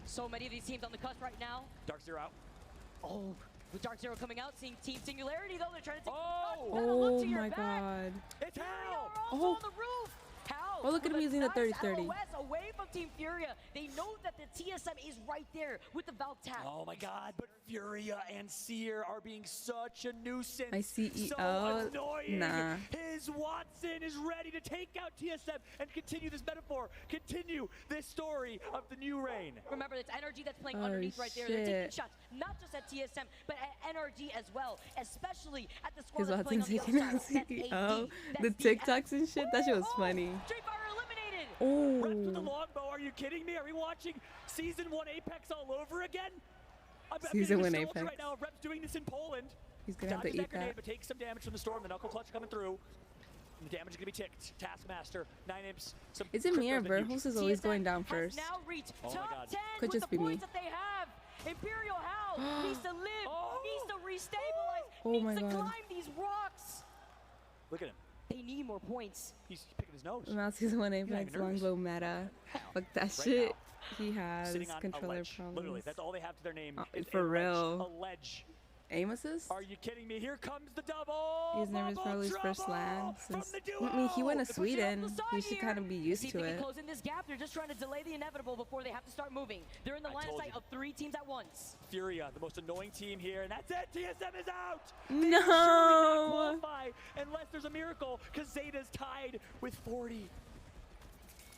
So many of these teams on the cusp right now. Dark Zero out. Oh, with Dark Zero coming out, seeing Team Singularity though, they're trying to take Oh! the shot. Gotta look Oh to your my back. god. It's They Hal. are also Oh. on the roof. Hal Oh, look at him with a using the nice 30-30. LOS, a away from Team Furia. They know that the TSM is right there with the Valk tag. Oh my God, but Furia and Seer are being such a nuisance. My CEO, so annoying. nah. His Watson is ready to take out TSM and continue this metaphor, continue this story of the new reign. Remember, it's NRG that's playing Oh, underneath right there. They're taking shit. shots, not just at TSM, but at NRG as well, especially at the squad His that's playing Watson's on the taking other out side. CEO. That's The DF. TikToks and shit, that shit was funny. Street Fighter eliminated. Reps with the Oh, longbow, are you kidding me? Are we watching Season 1 Apex all over again? I'm Season getting 1 nostalgia Apex. right now of Reps doing this in Poland. he's gonna have to Dodges eat that grenade, that. but takes some damage from the storm. The knuckle clutch coming through. And the damage is gonna be ticked. Taskmaster, 9 imps. Some Is it me or cryptos, but Verhulst is always TSM going down has first? now reached Oh my top God. 10 Could with just the be me. points that they have. Imperial Hal needs to live, Oh. needs to restabilize, Oh needs my to God. climb these rocks. Look at him. They need more points. He's picking his nose. Now Season 1 not Apex even nervous. longbow meta. Fuck that Right shit. now. He has Sitting on a controller ledge. Literally, problems. that's all they have to their name. Is for a ledge. real. A ledge. Aim assist? Are you kidding me? Here comes the double. He's nervous Double for his first trouble land from since the I mean he went to duo. They're pushing Sweden. off the side He should here. kind of be used See if to they can it. close in this gap. They're just trying to delay the inevitable before they have to start moving. They're in the I line of told sight you. of 3 teams at once. Furia, the most annoying team here, and that's it. TSM is out. No. Qualify unless there's a miracle, because Zeta's tied with 40.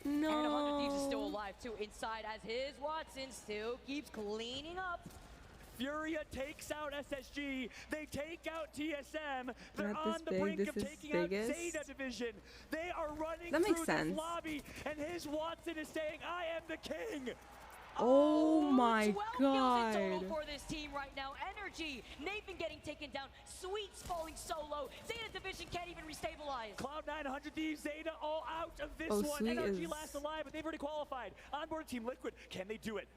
And 100 Thieves is still No. alive too inside as his Watson still keeps cleaning up. Furia takes out SSG. They take out TSM. They're Not on this the big, brink this of is taking out biggest. Zeta division. They are running That makes through sense. this lobby, and his Watson is saying, "I am the king." Oh my 12 kills in total God. for this team right now. Energy, Nathan getting taken down, Sweet's falling solo. Zeta division can't even restabilize. Cloud9, 100 Thieves, Zeta all out of this Oh, one. Sweet NRG is- last alive, but they've already qualified. Onboard team Liquid, can they do it?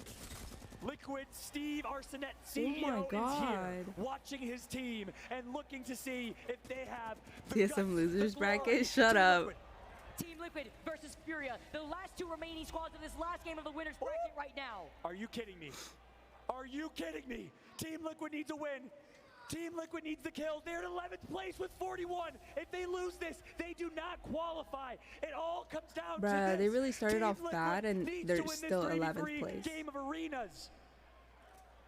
Liquid, Steve Arsenet, CEO, is here, God. watching his team and looking to see if they have the TSM guts, losers the glory bracket? Shut to up. Liquid. Team Liquid versus Furia, the last 2 remaining squads of this last game of the winners bracket right now. Are you kidding me? Are you kidding me? Team Liquid needs a win. Team Liquid needs the kill. They're in 11th place with 41. If they lose this, they do not qualify. It all comes down to Bruh, this. they really started Team off Liquid bad and needs they're to win this still 11th 3v3 place. Game of arenas.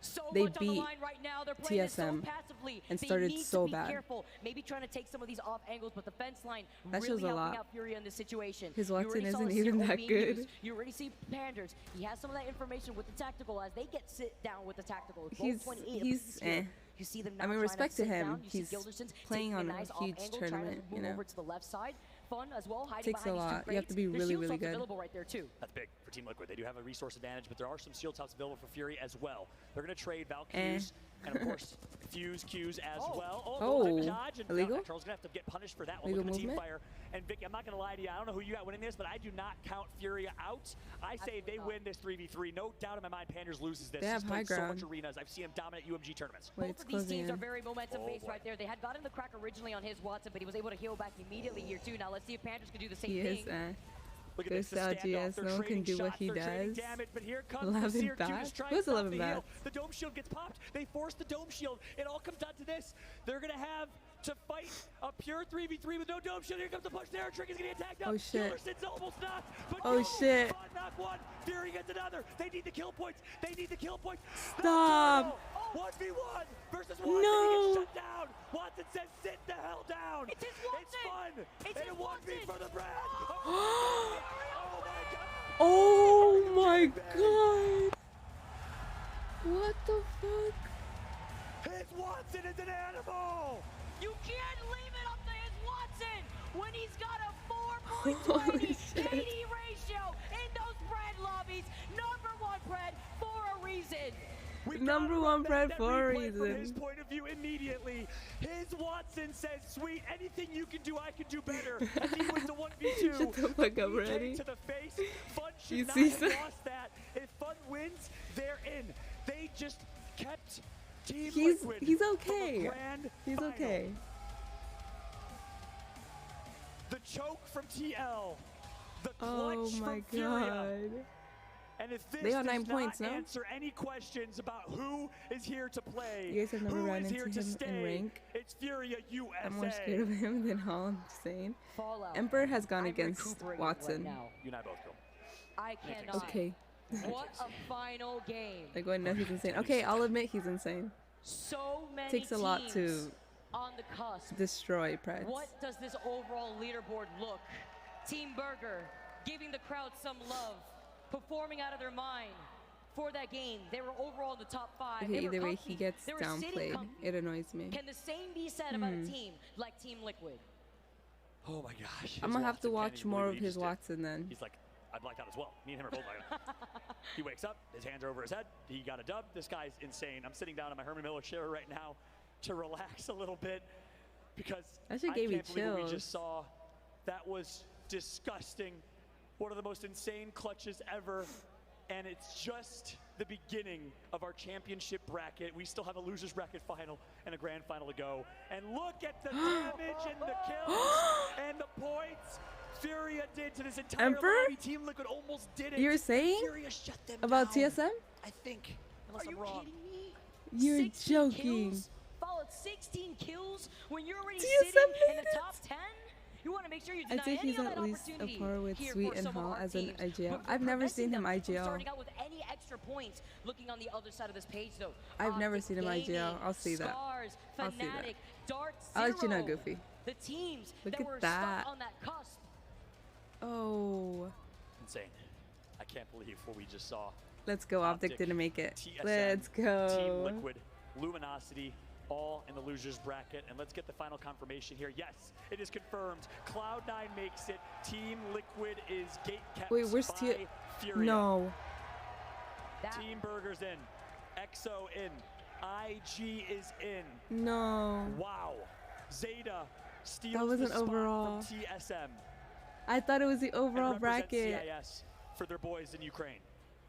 So They much on the beat line right now. They're playing it so TSM passively. and They started need so to be bad. careful. Maybe trying to take some of these off angles, but the fence line That really shows a helping lot. out Furia in this situation. His You Watson already saw isn't Seer even that being good. used. You already see Panders. He has some of that information with the tactical as they get sit down with the tactical. Both He's 28 he's apiece here. eh. You see them I now mean, trying respect to sit him. down. You see He's Gilderson's playing taking on a nice a off huge angle, tournament, trying to you move know. over to the left side. Fun as well, hiding Takes a behind these 2 lot. You have to crates. be There's really, shield really shots good. available right there too. That's big for Team Liquid. They do have a resource advantage, but there are some shield tops available for Fury as well. They're going to trade Valkyries and, of course, Fuse Qs as well. Oh, dodge, and illegal? Charles going to have to get punished for that one. Legal Look at the team movement? fire. And Vicky, I'm not going to lie to you. I don't know who you got winning this, but I do not count Furia out. I say they win this 3v3. No doubt in my mind, Panders loses this. They have He's high played so ground. much arenas. I've seen him dominate UMG tournaments. Wait, Both it's of these closing teams are in. very momentum-based boy. right there. They had gotten the crack originally on his Watson, but he was able to heal back immediately here too. Now let's see if Panthers can do the same He thing. is eh. Look at Go this, the Sal standoff. GS, They're no one can trading do what shots, he they're trading does. damage, but here comes 11 the Seer Q to bats? try Who has and stop 11 the heal. bats? The dome shield gets popped. They force the dome shield. It all comes down to this. They're going to have to fight a pure 3v3 with no dome shield. Here comes the push there. Trick is getting attacked up. Oh, shit. Gilderson's almost knocked. But Oh, no. shit. Fun knock one. Fury gets another. They need the kill points. They need the kill points. Stop. 1v1 versus Watson. No. He gets shut down. Watson says, sit the hell down. It's his It's Watson. fun. It's and his a 1v Watson. for the brand. Oh my God. Oh my god! What the fuck? His Watson is an animal! You can't leave it up to his Watson when he's got a Holy 4.20 shit. KD ratio in those bread lobbies. #1 bread for a reason. We've Number gotta one run bread that for a replay From his reason. point of view immediately. His Watson says, sweet, anything you can do, I can do better. As he wins the 1v2. Shut the fuck up, PK Reddy. to the face. Fun should You not see have that? lost that. If Fun wins, they're in. They just kept Team He's Liquid he's from a okay. grand He's final. okay. The choke from TL. The clutch Oh my from Furia. god. And if this They got does 9 points, not no? answer any questions about who is here to play, You guys have never who run is here into to him in stay, rank? it's Furia USA. I'm more scared of him than Hall. I'm just saying. Fallout. Emperor has gone I'm against recuperating Watson. Right now. You and I both go. I cannot. Okay. What a final game. They're going, no, he's insane. Okay, I'll admit he's insane. So many Takes a lot to teams on the cusp. destroy Preds. What does this overall leaderboard look? Team Burger giving the crowd some love, performing out of their mind for that game. They were overall in the top 5. Okay, They were either way, comfy. he gets They were sitting downplayed. comfy. It annoys me. Can the same be said about a team like Team Liquid? Oh my gosh. I'm gonna have to Watson can't watch even more believe of what he his just did. Watson then. He's like, I blacked out as well. Me and him are both blacked out. He wakes up, his hands are over his head. He got a dub. This guy's insane. I'm sitting down in my Herman Miller chair right now to relax a little bit because That I shit gave me can't believe what we chills. just saw. That was disgusting. One of the most insane clutches ever. And it's just the beginning of our championship bracket. We still have a loser's bracket final and a grand final to go. And look at the damage and the kills and the points Furia did to this entire Emperor? lobby. Team Liquid almost did it. You're saying Furia shut them about down. TSM? I think, unless Are I'm you wrong. kidding me? You're 16 joking. Kills, followed 16 kills when you're already TSM sitting in made the it. top 10? You want to make sure you deny I'd say any he's of at that least a opportunity par with here Sweet for and some of Hall our as an teams. IGL. But I've never seen preventing him them from IGL. starting out with any extra points. Looking on the other side of this page, though. I've never seen him Gaming, IGL. I'll see that. Scars, I'll see that. Fnatic, Dark I'll let you know, Zero. Goofy. The teams Look that at were that. stuck on that cusp. Oh. Insane. I can't believe what we just saw. Let's go. Optic Optic, didn't make it. TSM, Let's go. Team Liquid, Luminosity, all in the losers bracket. And let's get the final confirmation here. Yes, it is confirmed. Cloud9 makes it. Team Liquid is gate kept Wait, where's by Furia. No. Team Burger's in. EXO in. IG is in. No. Wow. Zeta steals That wasn't the spot overall. from TSM. I thought it was the and overall represents bracket. CIS for their boys in Ukraine.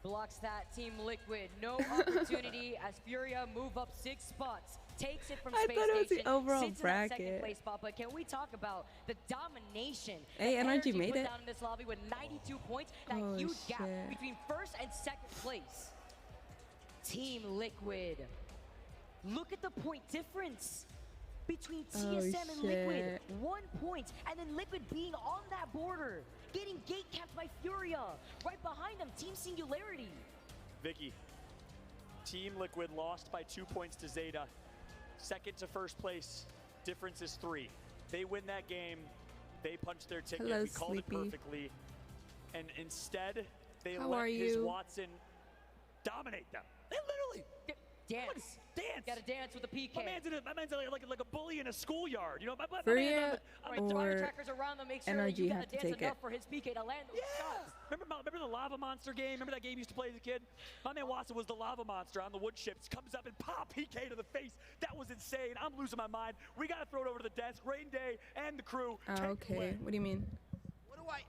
Blocks that Team Liquid. No opportunity as Furia move up 6 spots. Takes it from I Space thought it was the Station, overall sits in that second bracket. place spot. But can we talk about the domination Hey, that NRG NRG made put it. down in this lobby with 92 points? That Oh, huge gap shit. between first and second place. Team Liquid. Look at the point difference between TSM and Liquid. shit. 1 point, and then Liquid being on that border, getting gate capped by Furia. Right behind them, Team Singularity. Vicky, Team Liquid lost by 2 points to Zeta. Second to first place, difference is 3. They win that game, they punch their ticket, Hello, we called Sleepy. it perfectly. And instead, they How let are his you? Watson dominate them. They literally Dance. dance. Gotta dance with the PK. My man's like a bully in a schoolyard. You know, my Furia man's Right, or fire trackers around them, make sure NRG you have gotta to dance take enough it. for his PK to land those shots. Remember the Lava Monster game? Remember that game you used to play as a kid? My man Watson was the Lava Monster on the wood chips. Comes up and pop PK to the face. That was insane. I'm losing my mind. We got to throw it over to the desk. Rain Day and the crew. Oh, take it okay. away. What do you mean? What do I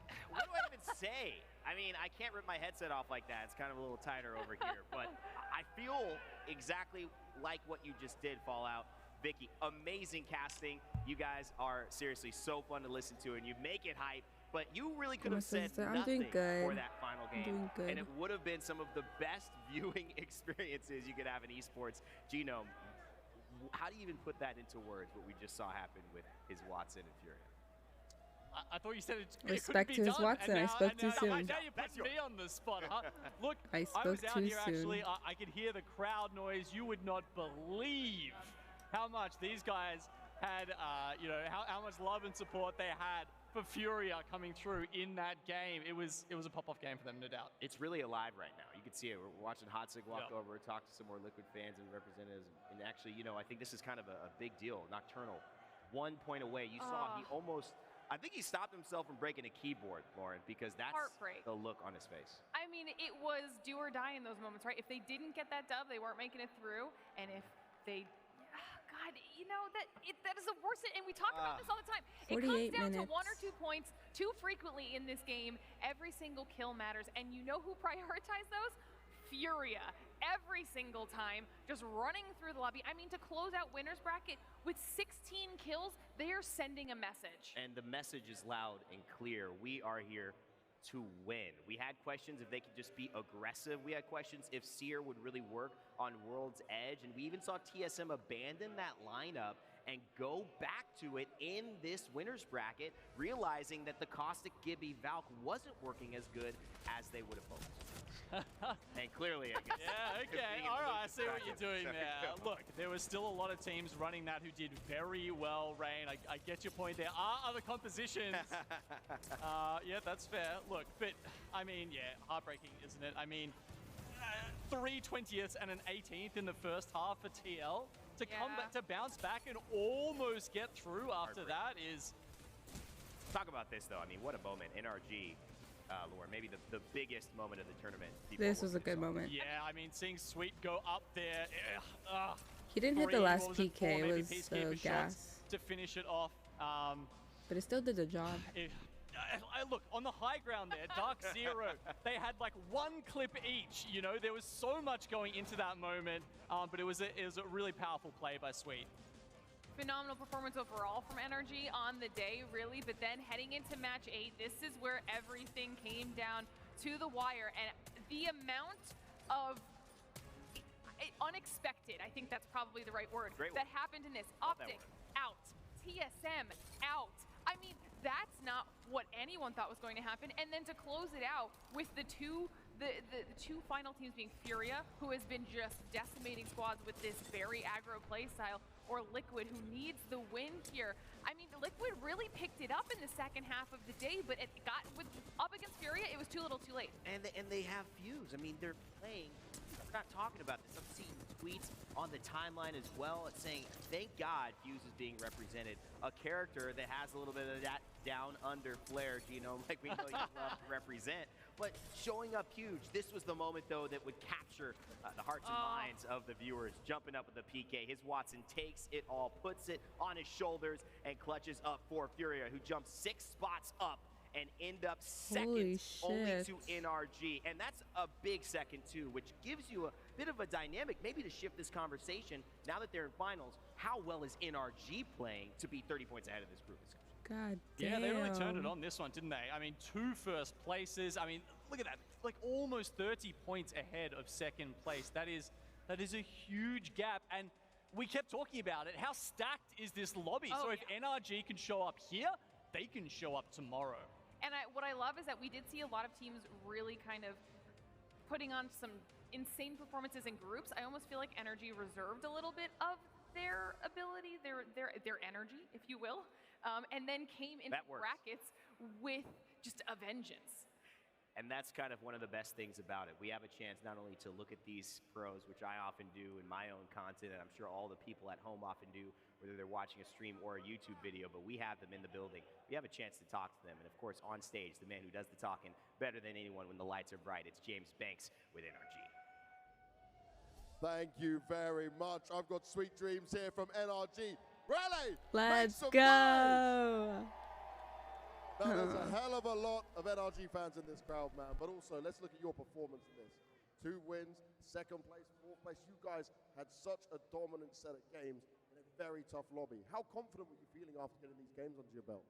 even say? I mean, I can't rip my headset off like that. It's kind of a little tighter over here. But I feel exactly like what you just did, Fallout. Vicky, amazing casting. You guys are seriously so fun to listen to, and you make it hype. But you really could my have said sister, I'm nothing doing good. for that final game. doing good. And it would have been some of the best viewing experiences you could have in esports. Genome, how do you even put that into words, what we just saw happen with his Watson and Furia? I thought you said it Respect couldn't be to his done, Watson. and I now- spoke and too now- soon. Now you're putting me on the spot, huh? Look, I I was spoke out too here actually. soon. I could hear the crowd noise. You would not believe how much these guys had, you know, how much love and support they had for Furia coming through in that game. It was a pop-off game for them, no doubt. It's really alive right now. You can see it. We're watching Hotsig walk Yeah. over, talk to some more Liquid fans and representatives. And actually, you know, I think this is kind of a big deal. Nocturnal, 1 point away. You saw he almost, I think he stopped himself from breaking a keyboard, Lauren, because that's Heartbreak. the look on his face. I mean, it was do or die in those moments, right? If they didn't get that dub, they weren't making it through. And if they, God, you know, that is the worst. And we talk about this all the time. It comes 48 down minutes. to 1 or 2 points too frequently in this game. Every single kill matters. And you know who prioritized those? Furia. Every single time, just running through the lobby. I mean, to close out winner's bracket with 16 kills, they are sending a message. And the message is loud and clear. We are here to win. We had questions if they could just be aggressive. We had questions if Seer would really work on World's Edge. And we even saw TSM abandon that lineup and go back to it in this winner's bracket, realizing that the Caustic Gibby Valk wasn't working as good as they would have hoped. And clearly, I guess. Yeah, okay. All right, I see what you're doing there. Look, there was still a lot of teams running that who did very well, Rain. I get your point. There are other compositions. Yeah, that's fair. Look, but, I mean, yeah, heartbreaking, isn't it? I mean, 3 20ths and an 18th in the first half for TL. To come back, to bounce back and almost get through after that is... Talk about this, though. I mean, what a moment. NRG, Laura, maybe the biggest moment of the tournament. This was a good moment. Yeah, I mean, seeing Sweet go up there. He didn't hit the last PK. It was so gas. To finish it off. But it still did the job. Look, on the high ground there, Dark Zero, they had like 1 clip each, you know? There was so much going into that moment, but it was a really powerful play by Sweet. Phenomenal performance overall from NRG on the day, really, but then heading into match 8, this is where everything came down to the wire, and the amount of unexpected, I think that's probably the right word, that happened in this. Optic out, TSM out. I mean, that's not what anyone thought was going to happen. And then to close it out with the two final teams being Furia, who has been just decimating squads with this very aggro playstyle, or Liquid, who needs the win here. I mean, Liquid really picked it up in the second half of the day, but it got up against Furia, it was too little too late. And they have Fuse. I mean, they're playing. I'm not talking about this. I'm seeing tweets on the timeline as well. It's saying, thank God Fuse is being represented. A character that has a little bit of that down under flair, you know, like we know you love to represent. But showing up huge. This was the moment, though, that would capture the hearts and minds of the viewers. Jumping up with the PK. His Watson takes it all, puts it on his shoulders, and clutches up for Furia, who jumps 6 spots up and end up second only to NRG. And that's a big second, too, which gives you a bit of a dynamic, maybe to shift this conversation, now that they're in finals, how well is NRG playing to be 30 points ahead of this group? God damn. Yeah, they really turned it on this one, didn't they? I mean, 2 first places. I mean, look at that. Like, almost 30 points ahead of second place. That is a huge gap. And we kept talking about it. How stacked is this lobby? So if NRG can show up here, they can show up tomorrow. And what I love is that we did see a lot of teams really kind of putting on some insane performances in groups. I almost feel like NRG reserved a little bit of their ability, their energy, if you will, and then came into brackets with just a vengeance. And that's kind of one of the best things about it. We have a chance not only to look at these pros, which I often do in my own content, and I'm sure all the people at home often do, whether they're watching a stream or a YouTube video, but we have them in the building. We have a chance to talk to them. And of course, on stage, the man who does the talking better than anyone when the lights are bright, it's James Banks with NRG. Thank you very much. I've got sweet dreams here from NRG. Rally! Let's go! Now, there's a hell of a lot of NRG fans in this crowd, man. But also, let's look at your performance in this. 2 wins, 2nd place, 4th place. You guys had such a dominant set of games in a very tough lobby. How confident were you feeling after getting these games under your belt?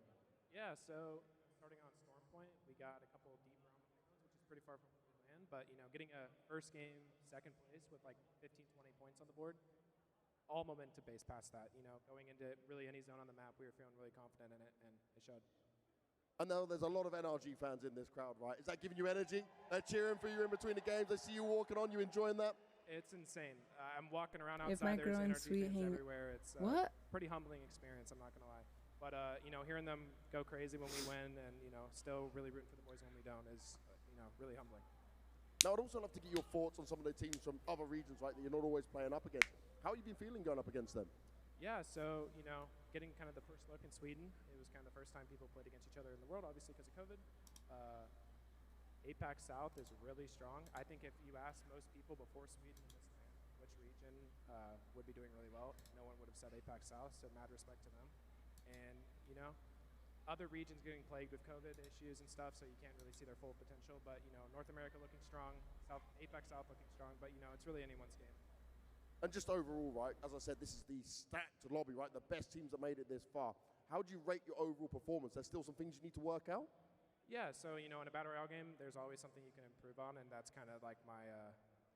Yeah, so starting on Storm Point, we got a couple of deep round rounds, which is pretty far from where we land. But, you know, getting a first game, 2nd place with like 15, 20 points on the board, all momentum based past that. You know, going into really any zone on the map, we were feeling really confident in it, and it showed. I know there's a lot of NRG fans in this crowd, right? Is that giving you energy? They're cheering for you in between the games. I see you walking on. You enjoying that? It's insane. I'm walking around outside. There's NRG fans everywhere. It's pretty humbling experience, I'm not going to lie. But, you know, hearing them go crazy when we win and, you know, still really rooting for the boys when we don't is, you know, really humbling. Now, I'd also love to get your thoughts on some of the teams from other regions, right, that you're not always playing up against. How have you been feeling going up against them? Yeah, so, you know, getting kind of the first look in Sweden, it was kind of the first time people played against each other in the world, obviously because of COVID. APAC South is really strong. I think if you asked most people before Sweden in this land which region would be doing really well, no one would have said APAC South, so mad respect to them. And, you know, other regions getting plagued with COVID issues and stuff, so you can't really see their full potential. But, you know, North America looking strong, APAC South looking strong, but, you know, it's really anyone's game. And just overall, right, as I said, this is the stacked lobby, right? The best teams that made it this far. How do you rate your overall performance? There's still some things you need to work out? Yeah, so, you know, in a Battle Royale game, there's always something you can improve on, and that's kind of like my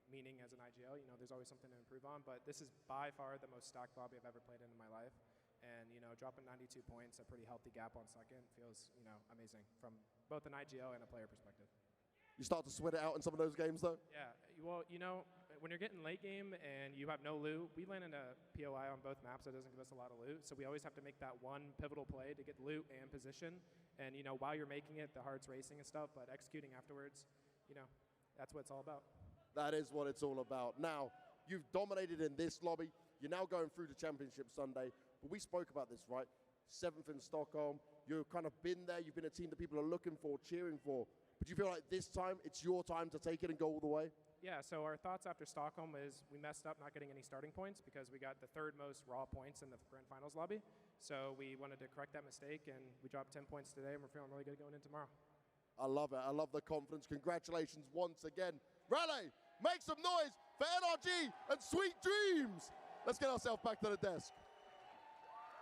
meaning as an IGL. You know, there's always something to improve on, but this is by far the most stacked lobby I've ever played in my life. And, you know, dropping 92 points, a pretty healthy gap on second, feels, you know, amazing from both an IGL and a player perspective. You start to sweat it out in some of those games, though? Yeah, well, you know, when you're getting late game and you have no loot, we land in a POI on both maps that doesn't give us a lot of loot, so we always have to make that one pivotal play to get loot and position. And, you know, while you're making it, the heart's racing and stuff, but executing afterwards, you know, that's what it's all about. That is what it's all about. Now, you've dominated in this lobby. You're now going through the championship Sunday. But we spoke about this, right? 7th in Stockholm. You've kind of been there. You've been a team that people are looking for, cheering for. But do you feel like this time it's your time to take it and go all the way? Yeah, so our thoughts after Stockholm is we messed up not getting any starting points because we got the 3rd most raw points in the grand finals lobby. So we wanted to correct that mistake, and we dropped 10 points today, and we're feeling really good going in tomorrow. I love it. I love the confidence. Congratulations once again. Raleigh, make some noise for NRG and Sweet Dreams. Let's get ourselves back to the desk.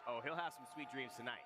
Oh, he'll have some sweet dreams tonight.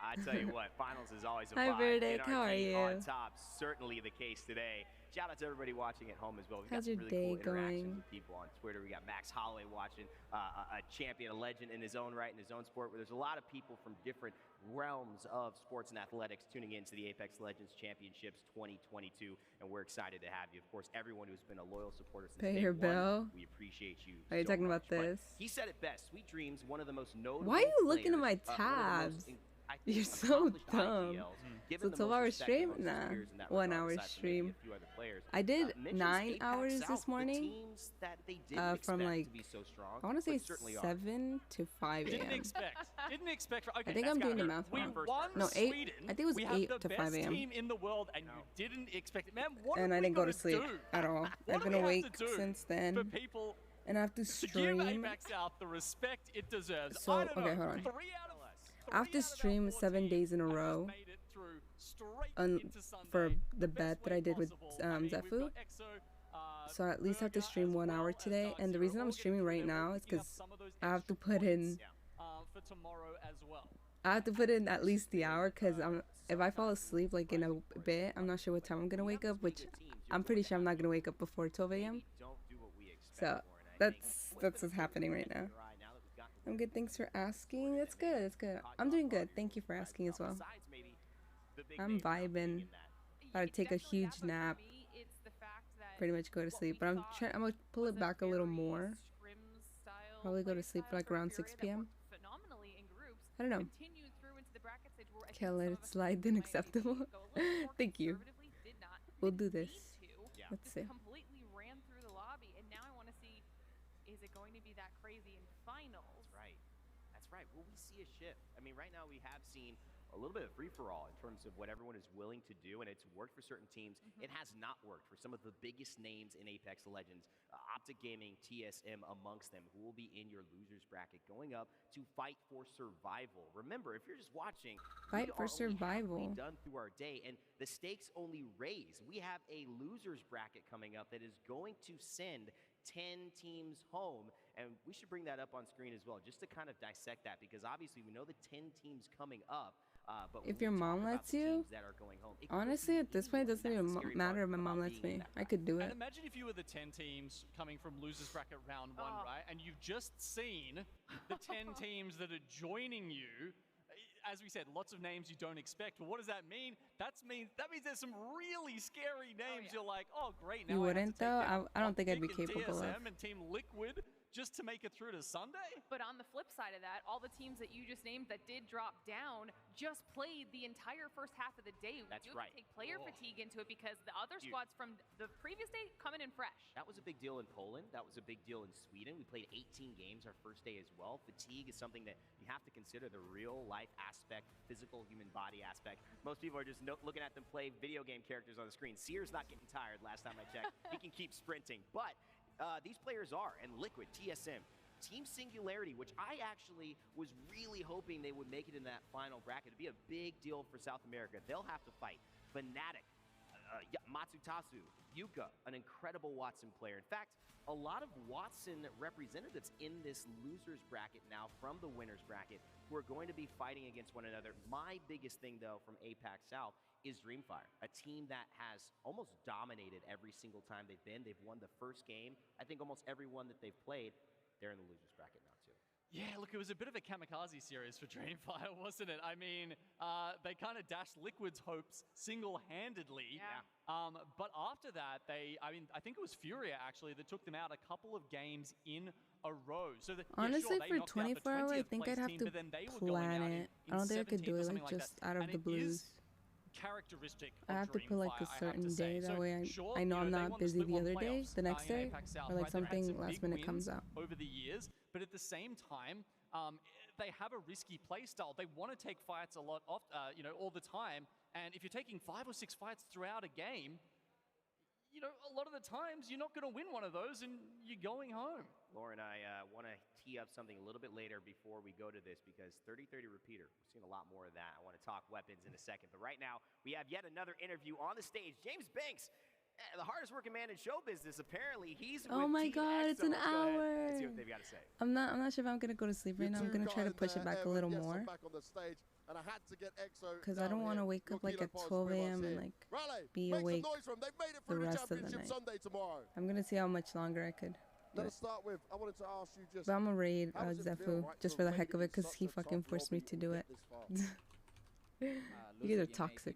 I tell you what, finals is always a Hi, vibe. Verdict. How are you? On top, certainly the case today. Shout out to everybody watching at home as well. We've How's got your some day really cool interactions going? with people on Twitter. We got Max Holloway watching, a champion, a legend in his own right, in his own sport, where there's a lot of people from different realms of sports and athletics tuning into the Apex Legends Championships 2022, and we're excited to have you. Of course, everyone who's been a loyal supporter since Pay day your one, bill. we appreciate you. Are you so talking much. about this? But he said it best. Sweet Dreams, one of the most notable. Why are you looking at players, my one of the tabs? most I think You're so accomplished dumb. IGLs, given So the 12 most hour respect stream? amongst his Nah, peers in that 1 regard, hour aside from maybe stream. a few other players. I did Mentions 9 APAC hours South, this the morning. teams that they didn't From expect like, to be so strong, I want to say but certainly are. 7 to 5 Didn't a.m. expect. Okay, I think that's I'm doing gotta the be- math we wrong. won No, 8. Sweden. I think it was we 8 have to the 5 best a.m. team in the world, and you didn't expect it. Man, what And are I we didn't go gonna to sleep do? at all. What I've do been we have awake to do since for then. people And I have to to give stream. Apex South the respect it deserves? So, I don't okay, know, hold on. 3 out of I have to stream 7 days in a row for the bet that I did with Zefu. So I at least have to stream 1 hour today. And the reason I'm streaming right now is because I have to put in for tomorrow as well. I have to put in at least the hour because if I fall asleep like in a bit, I'm not sure what time I'm gonna wake up. Which I'm pretty sure I'm not gonna wake up before 12 a.m. So that's what's happening right now. I'm good. Thanks for asking. That's good. That's good. I'm doing good. Thank you for asking as well. I'm vibing. About to take a huge nap. Pretty much go to sleep. But I'm gonna pull it back a little more. Probably go to sleep like around 6 p.m. I don't know. Okay, let it slide. Then acceptable. Thank you. We'll do this. Let's see. Completely ran through the lobby, and now I want to see, is it going to be that crazy in finals? That's right. Will we see a shift? I mean, right now we have seen a little bit of free-for-all in terms of what everyone is willing to do, and it's worked for certain teams. It has not worked for some of the biggest names in Apex Legends. Optic Gaming, TSM amongst them, who will be in your losers bracket going up to fight for survival. Remember, if you're just watching, Fight for survival. done through our day, and the stakes only raise. We have a losers bracket coming up that is going to send 10 teams home, and we should bring that up on screen as well, just to kind of dissect that, because obviously we know the 10 teams coming up. But If your mom lets you, honestly, at this point, it doesn't even matter if my mom lets me. I could do And it. imagine if you were the 10 teams coming from losers bracket round 1, right? And you've just seen the 10 teams that are joining you. As we said, lots of names you don't expect. Well, what does that mean? That means there's some really scary names. You're like, oh, great. Now You I have wouldn't to take though. down I don't think I'd be Optic and capable of. TSM and Team Liquid just to make it through to Sunday. But on the flip side of that, all the teams that you just named that did drop down just played the entire first half of the day. That's you right. Have to take player fatigue into it because the other squads from the previous day coming in fresh. That was a big deal in Poland. That was a big deal in Sweden. We played 18 games our first day as well. Fatigue is something that you have to consider, the real life aspect, physical human body aspect. Most people are just looking at them play video game characters on the screen. Seer's not getting tired last time I checked. He can keep sprinting. But these players are, and Liquid, TSM, Team Singularity, which I actually was really hoping they would make it in that final bracket. It'd be a big deal for South America. They'll have to fight Fnatic, Matsutasu, Yuka, an incredible Watson player. In fact, a lot of Watson representatives in this losers bracket now from the winners bracket who are going to be fighting against one another. My biggest thing, though, from APAC South is Dreamfire, a team that has almost dominated every single time they've been. They've won the first game. I think almost every one that they've played, they're in the losers bracket now, too. Yeah, look, it was a bit of a kamikaze series for Dreamfire, wasn't it? I mean, they kind of dashed Liquid's hopes single-handedly. Yeah. But after that, I think it was Furia, actually, that took them out a couple of games in a row. So honestly, yeah, sure, for 24 hour, I think I'd have team, to plan it. I don't think I could do it like just out of the blues. Characteristic I have to put like a certain day, that way I know I'm not busy the other day, the next day, or like something last minute comes out. Over the years, but at the same time, they have a risky play style. They want to take fights a lot, all the time. And if you're taking 5 or 6 fights throughout a game, a lot of the times you're not going to win one of those, and you're going home. Lauren, I want to tee up something a little bit later before we go to this, because 30-30 repeater, we've seen a lot more of that. I want to talk weapons in a second, but right now we have yet another interview on the stage. James Banks, the hardest working man in show business. Apparently, he's oh my God, it's an hour. Let's see what they've got to say. I'm not sure if I'm gonna go to sleep right now. I'm gonna try to push it back a little more. Because I don't want to wake up like at 12 a.m. and like be awake the rest of the night. I'm gonna see how much longer I could. Let's start with, I wanted to ask you just... But I'm gonna raid Zefu just for the heck of it, because he fucking forced me to do it. You guys are toxic.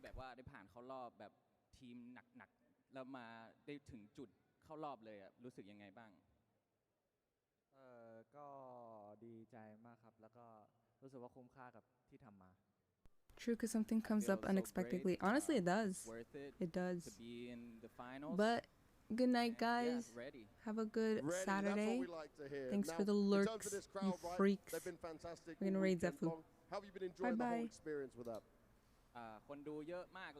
แล้วมาได้ถึงจุดเข้ารอบเลยรู้สึกยังไงบ้างก็ดีใจมากครับแล้วก็รู้สึกว่าคุ้มค่ากับที่ทำมา True, because something comes up unexpectedly. Honestly, it does. It does. To be in the finals. But good night, guys. Have a good Saturday. Thanks for the lurks, you freaks. We're gonna raid Zefu. How have you been enjoying the whole experience with that? คนดูเยอะมากเลย